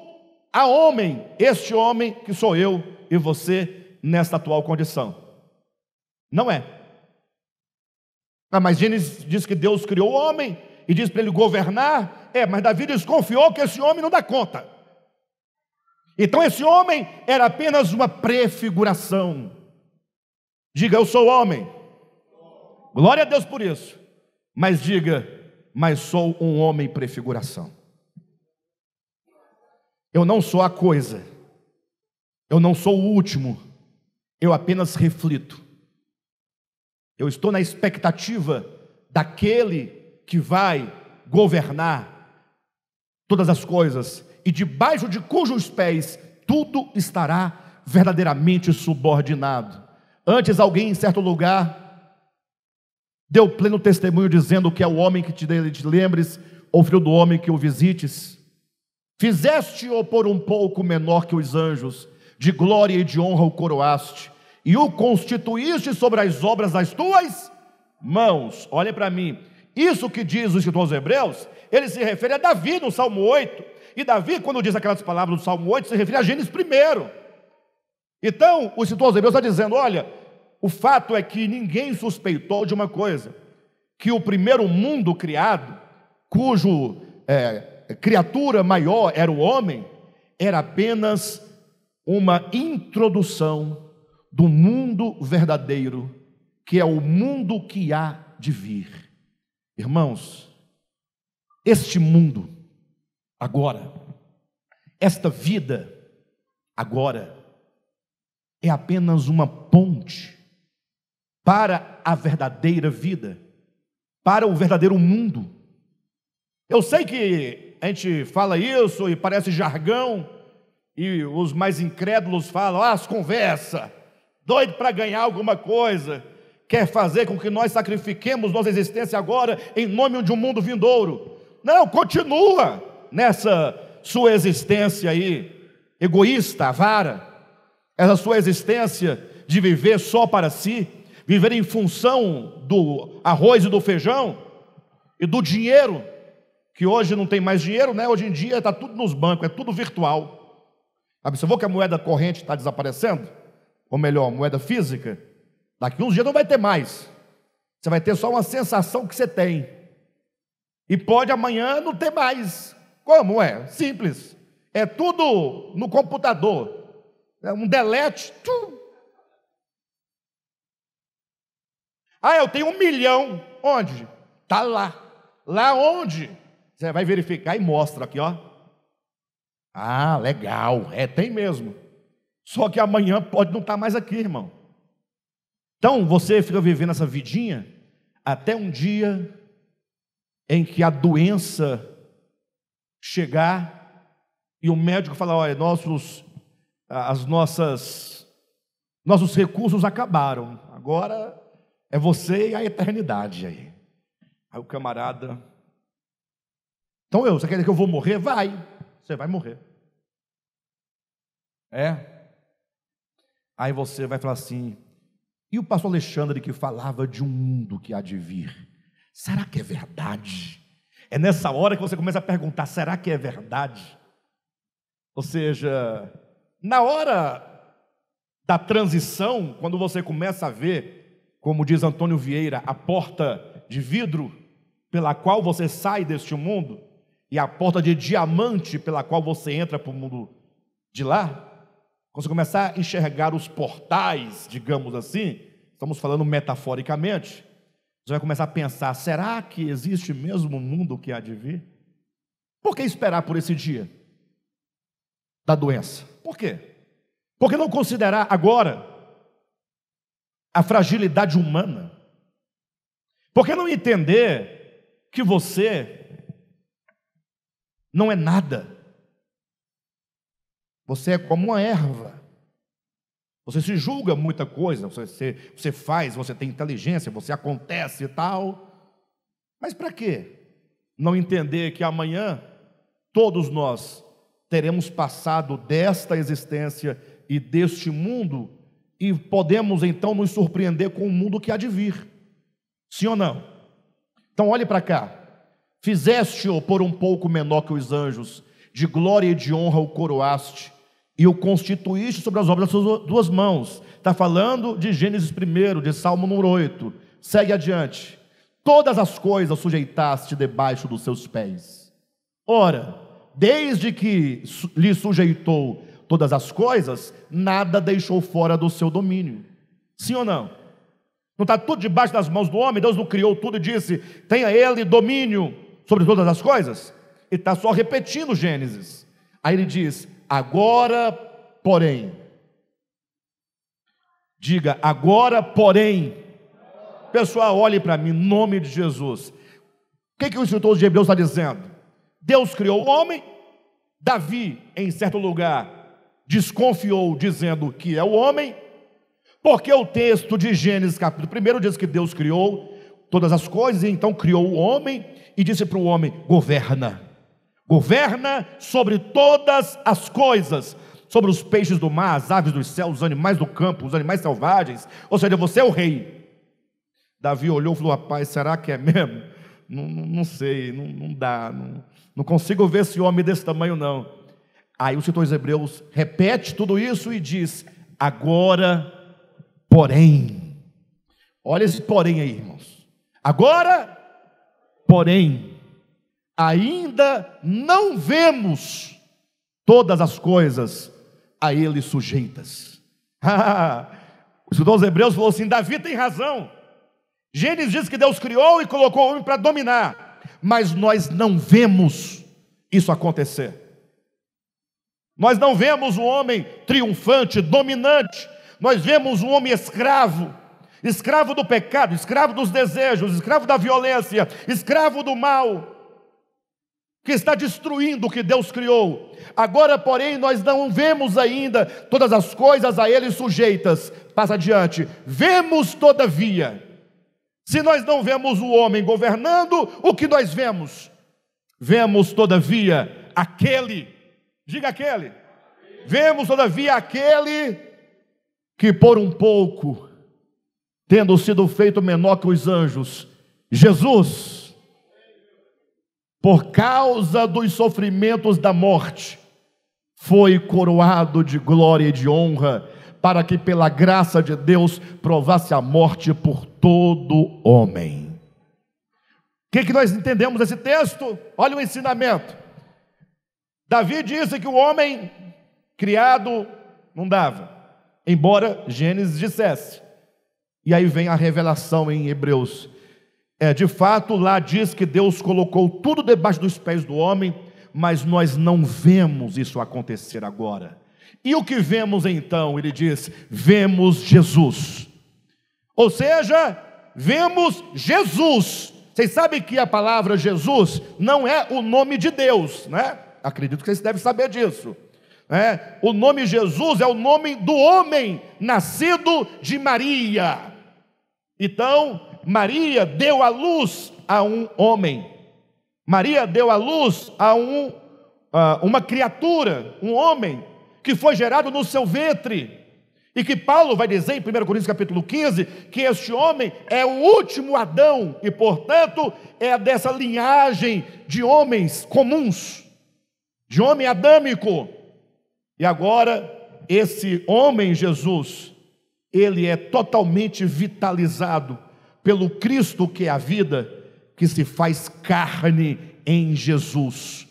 Speaker 1: a homem, este homem que sou eu e você nesta atual condição. Não é. Mas Gênesis diz que Deus criou o homem e diz para ele governar. Mas Davi desconfiou que esse homem não dá conta. Então esse homem era apenas uma prefiguração. Diga: eu sou homem. Glória a Deus por isso. Mas diga: mas sou um homem prefiguração. Eu não sou a coisa, eu não sou o último, eu apenas reflito. Eu estou na expectativa daquele que vai governar todas as coisas, e debaixo de cujos pés tudo estará verdadeiramente subordinado. Antes, alguém em certo lugar deu pleno testemunho, dizendo que é o homem que te lembres, ou filho do homem que o visites. Fizeste-o por um pouco menor que os anjos, de glória e de honra o coroaste, e o constituíste sobre as obras das tuas mãos. Olha para mim, isso que diz o escritor aos Hebreus, ele se refere a Davi no Salmo 8, e Davi, quando diz aquelas palavras do Salmo 8, se refere a Gênesis primeiro. Então, o escritor aos Hebreus está dizendo: olha, o fato é que ninguém suspeitou de uma coisa, que o primeiro mundo criado, cujo criatura maior era o homem, era apenas uma introdução do mundo verdadeiro, que é o mundo que há de vir. Irmãos, este mundo agora, esta vida agora, é apenas uma ponte para a verdadeira vida, para o verdadeiro mundo. Eu sei que a gente fala isso e parece jargão, e os mais incrédulos falam: as conversas, doido para ganhar alguma coisa, quer fazer com que nós sacrifiquemos nossa existência agora em nome de um mundo vindouro. Não, continua nessa sua existência aí, egoísta, avara, essa sua existência de viver só para si, viver em função do arroz e do feijão e do dinheiro, que hoje não tem mais dinheiro, né? Hoje em dia está tudo nos bancos, é tudo virtual. Observou que a moeda corrente está desaparecendo? Ou melhor, moeda física? Daqui uns dias não vai ter mais. Você vai ter só uma sensação que você tem. E pode amanhã não ter mais. Como é? Simples. É tudo no computador. É um delete. Eu tenho 1 milhão. Onde? Está lá. Lá onde? Você vai verificar e mostra aqui, ó. Legal. Tem mesmo. Só que amanhã pode não estar mais aqui, irmão. Então você fica vivendo essa vidinha até um dia em que a doença chegar e o médico falar: olha, nossos recursos acabaram, agora é você e a eternidade aí. Aí o camarada: então você quer dizer que eu vou morrer? Você vai morrer. Aí você vai falar assim: e o pastor Alexandre que falava de um mundo que há de vir, será que é verdade? É nessa hora que você começa a perguntar: será que é verdade? Ou seja, na hora da transição, quando você começa a ver, como diz Antônio Vieira, a porta de vidro pela qual você sai deste mundo e a porta de diamante pela qual você entra para o mundo de lá, quando você começar a enxergar os portais, digamos assim, estamos falando metaforicamente, você vai começar a pensar, será que existe mesmo um mundo que há de vir? Por que esperar por esse dia da doença? Por quê? Por que não considerar agora a fragilidade humana? Por que não entender que você não é nada? Você é como uma erva. Você se julga muita coisa, você faz, você tem inteligência, você acontece e tal. Mas para quê? Não entender que amanhã todos nós teremos passado desta existência e deste mundo e podemos então nos surpreender com o mundo que há de vir. Sim ou não? Então olhe para cá. Fizeste-o por um pouco menor que os anjos, de glória e de honra o coroaste, e o constituíste sobre as obras das suas duas mãos. Está falando de Gênesis 1, de Salmo número 8. Segue adiante. Todas as coisas sujeitaste debaixo dos seus pés. Ora, desde que lhe sujeitou todas as coisas, nada deixou fora do seu domínio. Sim ou não? Não está tudo debaixo das mãos do homem? Deus não criou tudo e disse, tenha ele domínio sobre todas as coisas? Ele está só repetindo Gênesis. Aí ele diz, agora, porém. Diga, agora, porém. Pessoal, olhe para mim, em nome de Jesus. O que o escritor de Hebreus está dizendo? Deus criou o homem. Davi, em certo lugar, desconfiou, dizendo que é o homem, porque o texto de Gênesis capítulo 1 diz que Deus criou todas as coisas, e então criou o homem, e disse para o homem, governa sobre todas as coisas, sobre os peixes do mar, as aves dos céus, os animais do campo, os animais selvagens, ou seja, você é o rei. Davi olhou e falou, rapaz, será que é mesmo? Não sei, não dá, não consigo ver esse homem desse tamanho não. Aí o escritor de Hebreus repete tudo isso e diz, agora, porém. Olha esse porém aí, irmãos. Agora, porém, ainda não vemos todas as coisas a ele sujeitas. O escritor dos Hebreus falou assim, Davi tem razão. Gênesis diz que Deus criou e colocou o homem para dominar, mas nós não vemos isso acontecer. Nós não vemos um homem triunfante, dominante. Nós vemos um homem escravo, escravo do pecado, escravo dos desejos, escravo da violência, escravo do mal, que está destruindo o que Deus criou. Agora, porém, nós não vemos ainda todas as coisas a ele sujeitas. Passa adiante. Vemos, todavia. Se nós não vemos o homem governando, o que nós vemos? Vemos, todavia, aquele. Diga aquele. Vemos, todavia, aquele que por um pouco, tendo sido feito menor que os anjos, Jesus, por causa dos sofrimentos da morte, foi coroado de glória e de honra, para que pela graça de Deus provasse a morte por todo homem. O que nós entendemos desse texto? Olha o ensinamento. Davi disse que o homem criado não dava, embora Gênesis dissesse. E aí vem a revelação em Hebreus. De fato, lá diz que Deus colocou tudo debaixo dos pés do homem, mas nós não vemos isso acontecer agora. E o que vemos então? Ele diz, vemos Jesus. Ou seja, vemos Jesus. Vocês sabem que a palavra Jesus não é o nome de Deus, né? Acredito que vocês devem saber disso. O nome Jesus é o nome do homem nascido de Maria. Então, Maria deu à luz a um homem. Maria deu à luz a uma criatura, um homem, que foi gerado no seu ventre. E que Paulo vai dizer em 1 Coríntios capítulo 15, que este homem é o último Adão, e portanto é dessa linhagem de homens comuns, de homem adâmico. E agora esse homem Jesus, ele é totalmente vitalizado pelo Cristo que é a vida, que se faz carne em Jesus.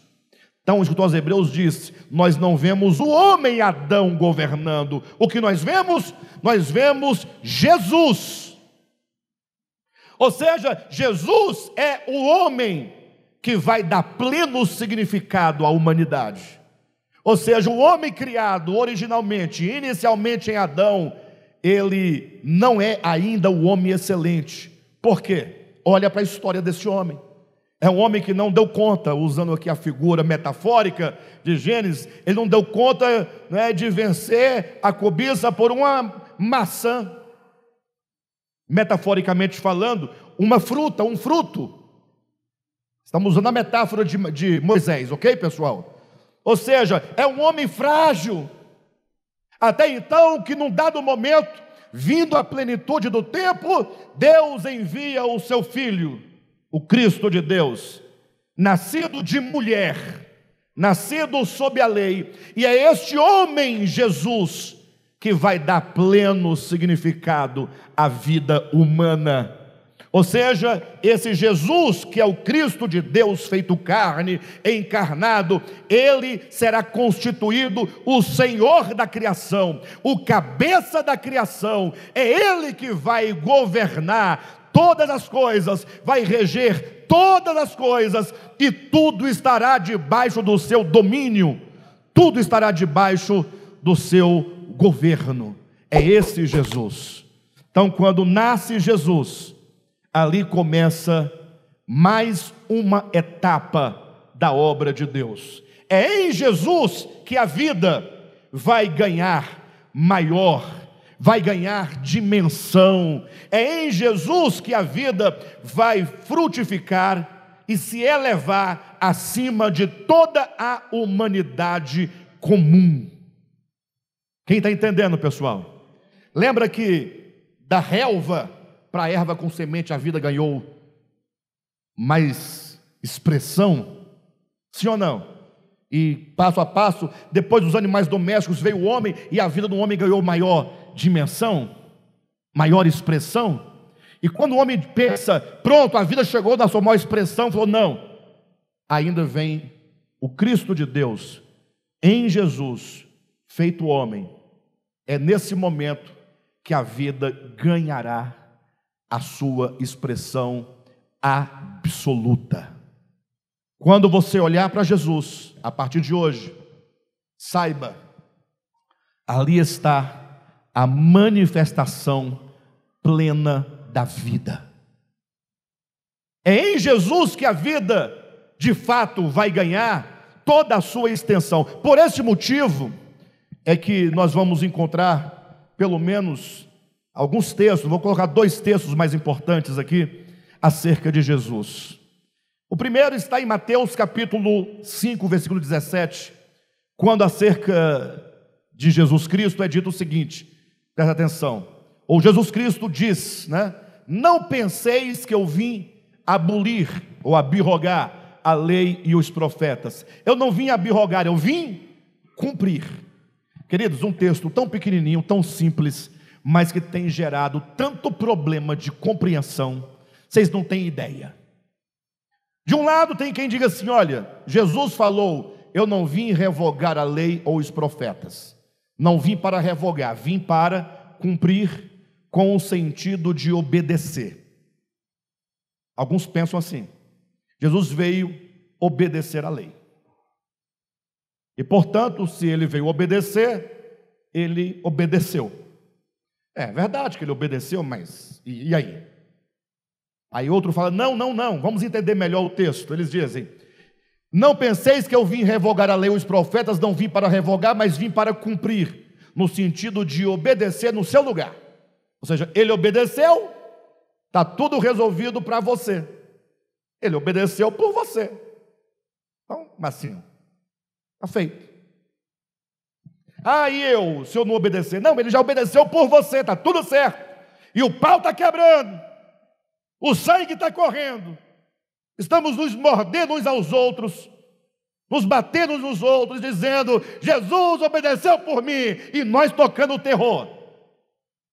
Speaker 1: Então o escritor aos Hebreus diz: nós não vemos o homem Adão governando. O que nós vemos? Nós vemos Jesus. Ou seja, Jesus é o homem que vai dar pleno significado à humanidade. Ou seja, o homem criado originalmente, inicialmente em Adão, ele não é ainda o homem excelente. Por quê? Olha para a história desse homem. É um homem que não deu conta, usando aqui a figura metafórica de Gênesis, ele não deu conta, né, de vencer a cobiça por uma maçã. Metaforicamente falando, uma fruta, um fruto. Estamos usando a metáfora de Moisés, ok, pessoal? Ou seja, é um homem frágil. Até então, que num dado momento, vindo à plenitude do tempo, Deus envia o seu Filho, o Cristo de Deus, nascido de mulher, nascido sob a lei, e é este homem, Jesus, que vai dar pleno significado à vida humana. Ou seja, esse Jesus, que é o Cristo de Deus feito carne, encarnado, ele será constituído o Senhor da criação, o cabeça da criação. É ele que vai governar todas as coisas, vai reger todas as coisas, e tudo estará debaixo do seu domínio, tudo estará debaixo do seu governo. É esse Jesus. Então, quando nasce Jesus, ali começa mais uma etapa da obra de Deus. É em Jesus que a vida vai ganhar maior, vai ganhar dimensão. É em Jesus que a vida vai frutificar e se elevar acima de toda a humanidade comum. Quem está entendendo, pessoal? Lembra que da relva para a erva com semente a vida ganhou mais expressão? Sim ou não? E passo a passo, depois dos animais domésticos veio o homem, e a vida do homem ganhou maior dimensão, maior expressão. E quando o homem pensa, pronto, a vida chegou na sua maior expressão, falou, não, ainda vem o Cristo de Deus em Jesus, feito homem. É nesse momento que a vida ganhará a sua expressão absoluta. Quando você olhar para Jesus, a partir de hoje, saiba, ali está a manifestação plena da vida. É em Jesus que a vida, de fato, vai ganhar toda a sua extensão. Por esse motivo, é que nós vamos encontrar, pelo menos, alguns textos, vou colocar 2 textos mais importantes aqui, acerca de Jesus. O primeiro está em Mateus capítulo 5, versículo 17, quando acerca de Jesus Cristo é dito o seguinte, presta atenção, ou Jesus Cristo diz, né? Não penseis que eu vim abolir ou abrogar a lei e os profetas. Eu não vim abrogar, eu vim cumprir. Queridos, um texto tão pequenininho, tão simples, mas que tem gerado tanto problema de compreensão, vocês não têm ideia. De um lado tem quem diga assim, olha, Jesus falou, eu não vim revogar a lei ou os profetas. Não vim para revogar, vim para cumprir, com o sentido de obedecer. Alguns pensam assim, Jesus veio obedecer a lei. E portanto, se ele veio obedecer, ele obedeceu. É verdade que ele obedeceu, mas e aí? Aí outro fala, não, vamos entender melhor o texto. Eles dizem, não penseis que eu vim revogar a lei ou os profetas, não vim para revogar, mas vim para cumprir, no sentido de obedecer no seu lugar. Ou seja, ele obedeceu, está tudo resolvido para você. Ele obedeceu por você. Então, assim, está feito. E eu, se eu não obedecer? Não, ele já obedeceu por você, está tudo certo. E o pau está quebrando, o sangue está correndo, estamos nos mordendo uns aos outros, nos batendo uns nos outros, dizendo: Jesus obedeceu por mim, e nós tocando o terror.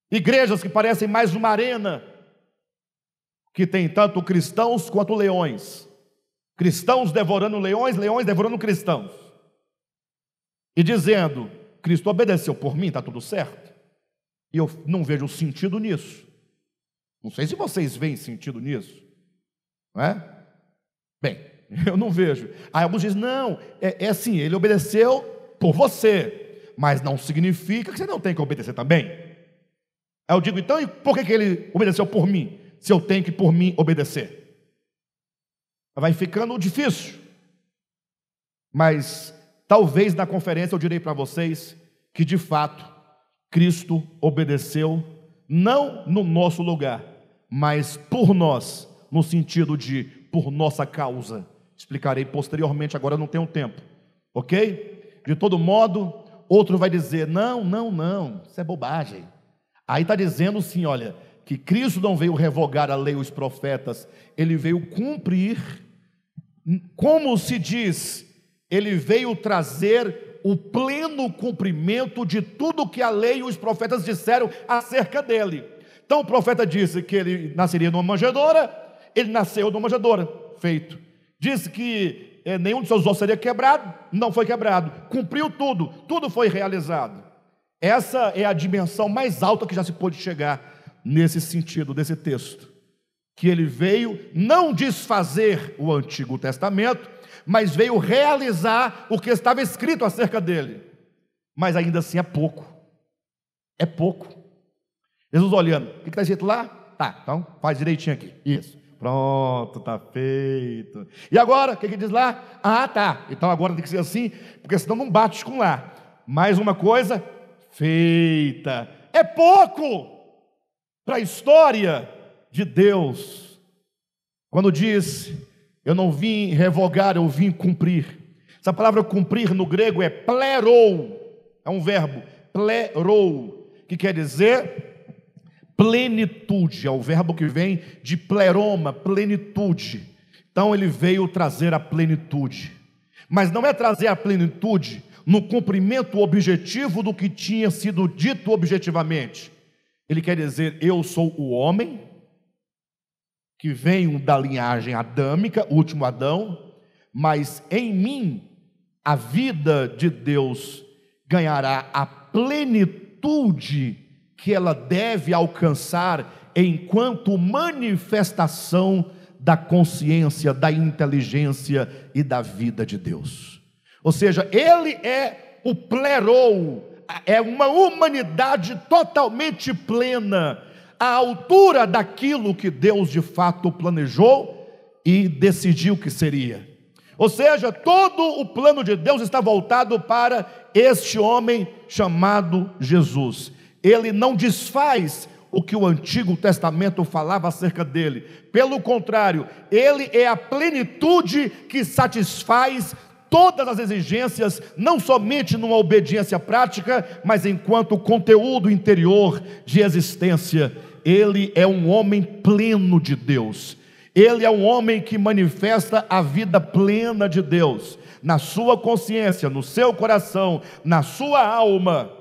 Speaker 1: Igrejas que parecem mais uma arena, que tem tanto cristãos quanto leões, cristãos devorando leões, leões devorando cristãos, e dizendo: Cristo obedeceu por mim, está tudo certo. E eu não vejo sentido nisso. Não sei se vocês veem sentido nisso, não é? Bem, eu não vejo. Aí alguns dizem: não, é assim, ele obedeceu por você, mas não significa que você não tem que obedecer também. Aí eu digo: então, e por que ele obedeceu por mim, se eu tenho que por mim obedecer? Vai ficando difícil. Mas talvez na conferência eu direi para vocês que de fato Cristo obedeceu, não no nosso lugar, mas por nós, no sentido de por nossa causa. Explicarei posteriormente, agora eu não tenho tempo, ok? De todo modo, outro vai dizer: não, isso é bobagem. Aí está dizendo sim, olha, que Cristo não veio revogar a lei e os profetas, ele veio cumprir. Como se diz, ele veio trazer o pleno cumprimento de tudo que a lei e os profetas disseram acerca dele. Então o profeta disse que ele nasceria numa manjedoura, ele nasceu numa manjedoura, feito. Disse que nenhum de seus ossos seria quebrado, não foi quebrado. Cumpriu tudo, tudo foi realizado. Essa é a dimensão mais alta que já se pôde chegar nesse sentido, desse texto. Que ele veio não desfazer o Antigo Testamento, mas veio realizar o que estava escrito acerca dele. Mas ainda assim é pouco. É pouco. Jesus olhando: o que está escrito lá? Tá, então faz direitinho aqui. Isso. Pronto, está feito. E agora, o que diz lá? Ah, tá. Então agora tem que ser assim, porque senão não bate com lá. Mais uma coisa feita. É pouco para a história de Deus. Quando diz: eu não vim revogar, eu vim cumprir. Essa palavra cumprir no grego é plerou. É um verbo, plerou, que quer dizer plenitude. É o verbo que vem de pleroma, plenitude. Então ele veio trazer a plenitude. Mas não é trazer a plenitude no cumprimento objetivo do que tinha sido dito objetivamente. Ele quer dizer: eu sou o homem que venho da linhagem adâmica, o último Adão, mas em mim a vida de Deus ganhará a plenitude que ela deve alcançar enquanto manifestação da consciência, da inteligência e da vida de Deus. Ou seja, ele é o plerou, é uma humanidade totalmente plena, à altura daquilo que Deus de fato planejou e decidiu que seria. Ou seja, todo o plano de Deus está voltado para este homem chamado Jesus. Ele não desfaz o que o Antigo Testamento falava acerca dele. Pelo contrário, ele é a plenitude que satisfaz todas as exigências, não somente numa obediência prática, mas enquanto conteúdo interior de existência. Ele é um homem pleno de Deus. Ele é um homem que manifesta a vida plena de Deus, na sua consciência, no seu coração, na sua alma.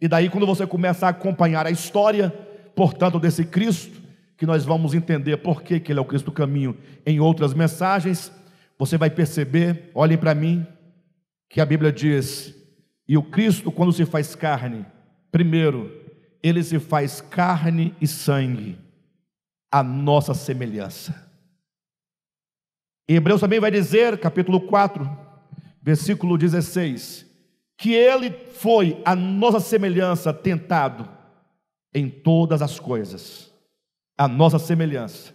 Speaker 1: E daí, quando você começa a acompanhar a história, portanto, desse Cristo, que nós vamos entender por que ele é o Cristo do caminho em outras mensagens, você vai perceber, olhem para mim, que a Bíblia diz: e o Cristo, quando se faz carne, primeiro, ele se faz carne e sangue, a nossa semelhança. Hebreus também vai dizer, capítulo 4, versículo 16, que ele foi a nossa semelhança, tentado em todas as coisas, a nossa semelhança.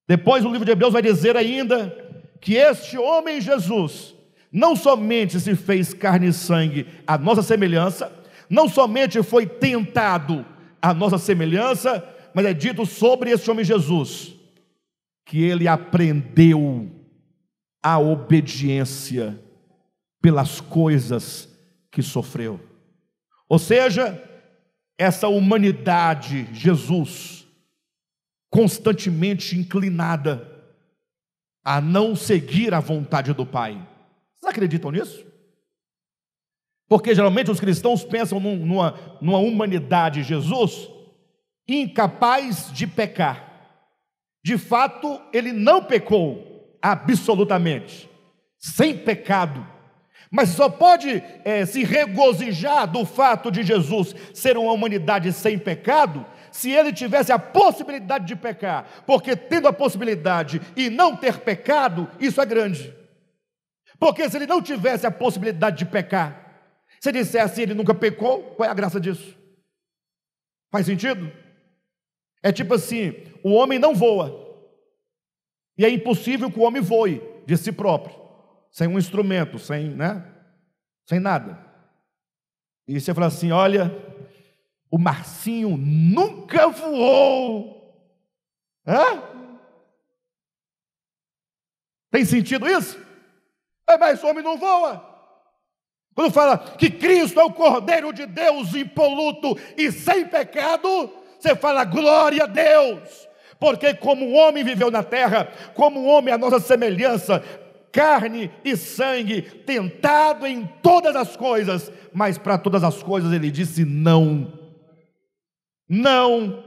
Speaker 1: Depois o livro de Hebreus vai dizer ainda que este homem Jesus não somente se fez carne e sangue a nossa semelhança, não somente foi tentado a nossa semelhança, mas é dito sobre este homem Jesus que ele aprendeu a obediência pelas coisas que sofreu. Ou seja, essa humanidade, Jesus, constantemente inclinada a não seguir a vontade do Pai, Vocês acreditam nisso? Porque geralmente os cristãos pensam numa humanidade Jesus incapaz de pecar. De fato, ele não pecou absolutamente, sem pecado. Mas só pode se regozijar do fato de Jesus ser uma humanidade sem pecado, se ele tivesse a possibilidade de pecar. Porque tendo a possibilidade e não ter pecado, isso é grande. Porque se ele não tivesse a possibilidade de pecar, se dissesse ele nunca pecou, qual é a graça disso? Faz sentido? É tipo assim, o homem não voa, e é impossível que o homem voe de si próprio, sem um instrumento, sem nada. E você fala assim, olha, o Marcinho nunca voou. Tem sentido isso? Mas o homem não voa. Quando fala que Cristo é o Cordeiro de Deus impoluto e sem pecado, você fala glória a Deus, porque como o homem viveu na terra, como o homem é a nossa semelhança, carne e sangue, tentado em todas as coisas, mas para todas as coisas ele disse não. Não.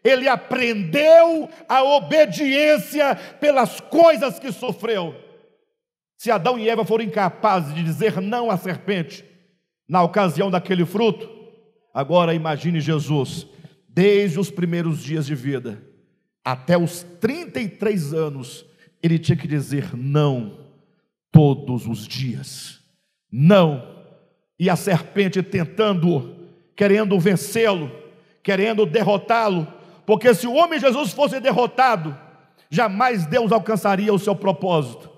Speaker 1: Ele aprendeu a obediência pelas coisas que sofreu. Se Adão e Eva foram incapazes de dizer não à serpente na ocasião daquele fruto, agora imagine Jesus, desde os primeiros dias de vida até os 33 anos, ele tinha que dizer não todos os dias. Não. E a serpente querendo vencê-lo, querendo derrotá-lo, porque se o homem Jesus fosse derrotado, jamais Deus alcançaria o seu propósito.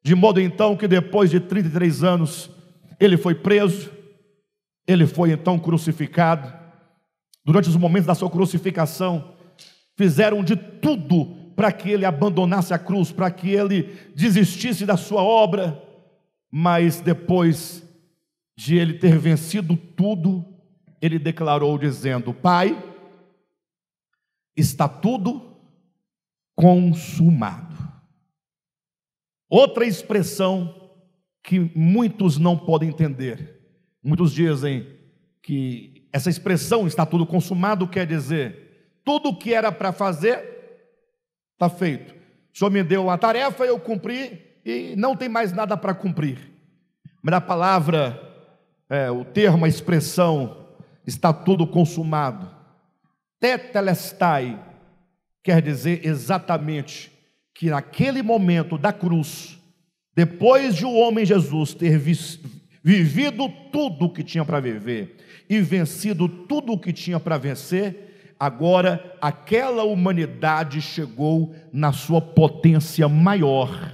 Speaker 1: De modo então que depois de 33 anos, ele foi preso, ele foi então crucificado. Durante os momentos da sua crucificação, fizeram de tudo para que ele abandonasse a cruz, para que ele desistisse da sua obra, mas depois de ele ter vencido tudo, ele declarou dizendo: Pai, está tudo consumado. Outra expressão que muitos não podem entender. Muitos dizem que essa expressão está tudo consumado quer dizer, tudo o que era para fazer, está feito. O Senhor me deu uma tarefa, eu cumpri e não tem mais nada para cumprir. Mas a palavra, o termo, a expressão, está tudo consumado, tetelestai, quer dizer exatamente que naquele momento da cruz, depois de o homem Jesus ter vivido tudo o que tinha para viver e vencido tudo o que tinha para vencer, agora aquela humanidade chegou na sua potência maior,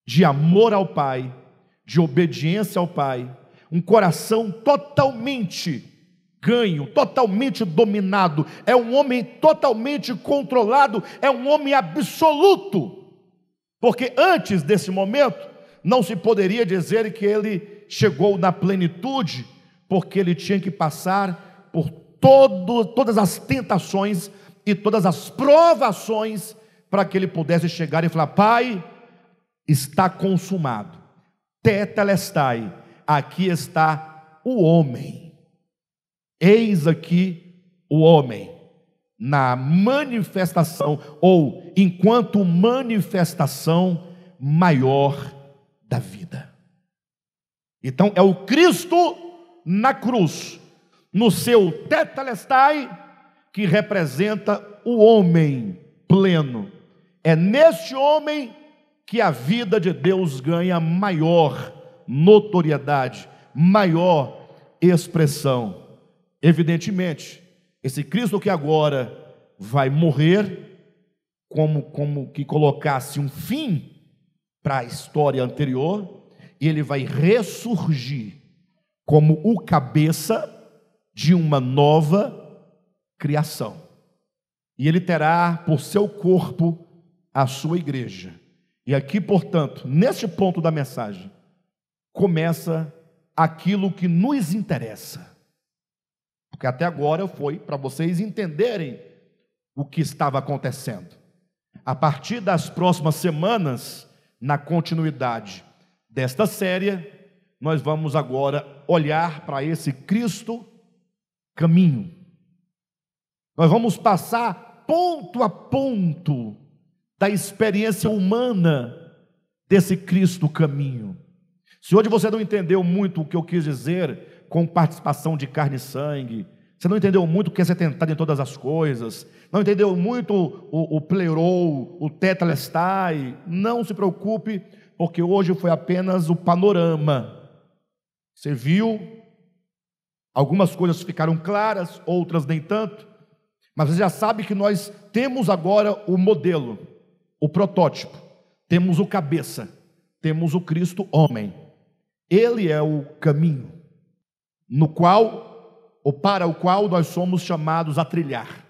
Speaker 1: de amor ao Pai, de obediência ao Pai, um coração totalmente ganho, totalmente dominado, é um homem totalmente controlado, é um homem absoluto, porque antes desse momento, não se poderia dizer que ele chegou na plenitude, porque ele tinha que passar por todas as tentações e todas as provações, para que ele pudesse chegar e falar: Pai, está consumado, tetelestai, aqui está o homem. Eis aqui o homem, na manifestação, ou enquanto manifestação maior da vida. Então é o Cristo na cruz, no seu tetelestai, que representa o homem pleno. É neste homem que a vida de Deus ganha maior notoriedade, maior expressão. Evidentemente, esse Cristo que agora vai morrer, como que colocasse um fim para a história anterior, e ele vai ressurgir como o cabeça de uma nova criação. E ele terá por seu corpo a sua igreja. E aqui, portanto, neste ponto da mensagem, começa aquilo que nos interessa. Porque até agora foi para vocês entenderem o que estava acontecendo. A partir das próximas semanas, na continuidade desta série, nós vamos agora olhar para esse Cristo caminho. Nós vamos passar ponto a ponto da experiência humana desse Cristo caminho. Se hoje você não entendeu muito o que eu quis dizer com participação de carne e sangue, você não entendeu muito o que é ser tentado em todas as coisas, não entendeu muito o plerou, o tetelestai, não se preocupe, porque hoje foi apenas o panorama. Você viu, algumas coisas ficaram claras, outras nem tanto, mas você já sabe que nós temos agora o modelo, o protótipo, temos o cabeça, temos o Cristo homem. Ele é o caminho, no qual, ou para o qual nós somos chamados a trilhar,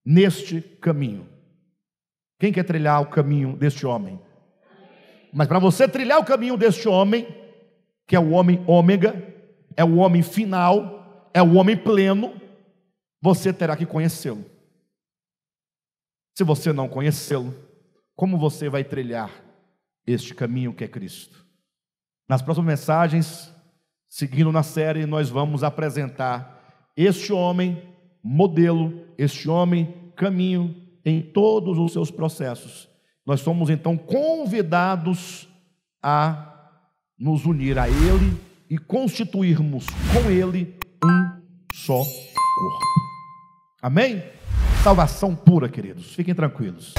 Speaker 1: neste caminho. Quem quer trilhar o caminho deste homem? Mas para você trilhar o caminho deste homem, que é o homem ômega, é o homem final, é o homem pleno, você terá que conhecê-lo. Se você não conhecê-lo, como você vai trilhar este caminho que é Cristo? Nas próximas mensagens, seguindo na série, nós vamos apresentar este homem modelo, este homem caminho em todos os seus processos. Nós somos então convidados a nos unir a Ele e constituirmos com Ele um só corpo. Amém? Salvação pura, queridos. Fiquem tranquilos.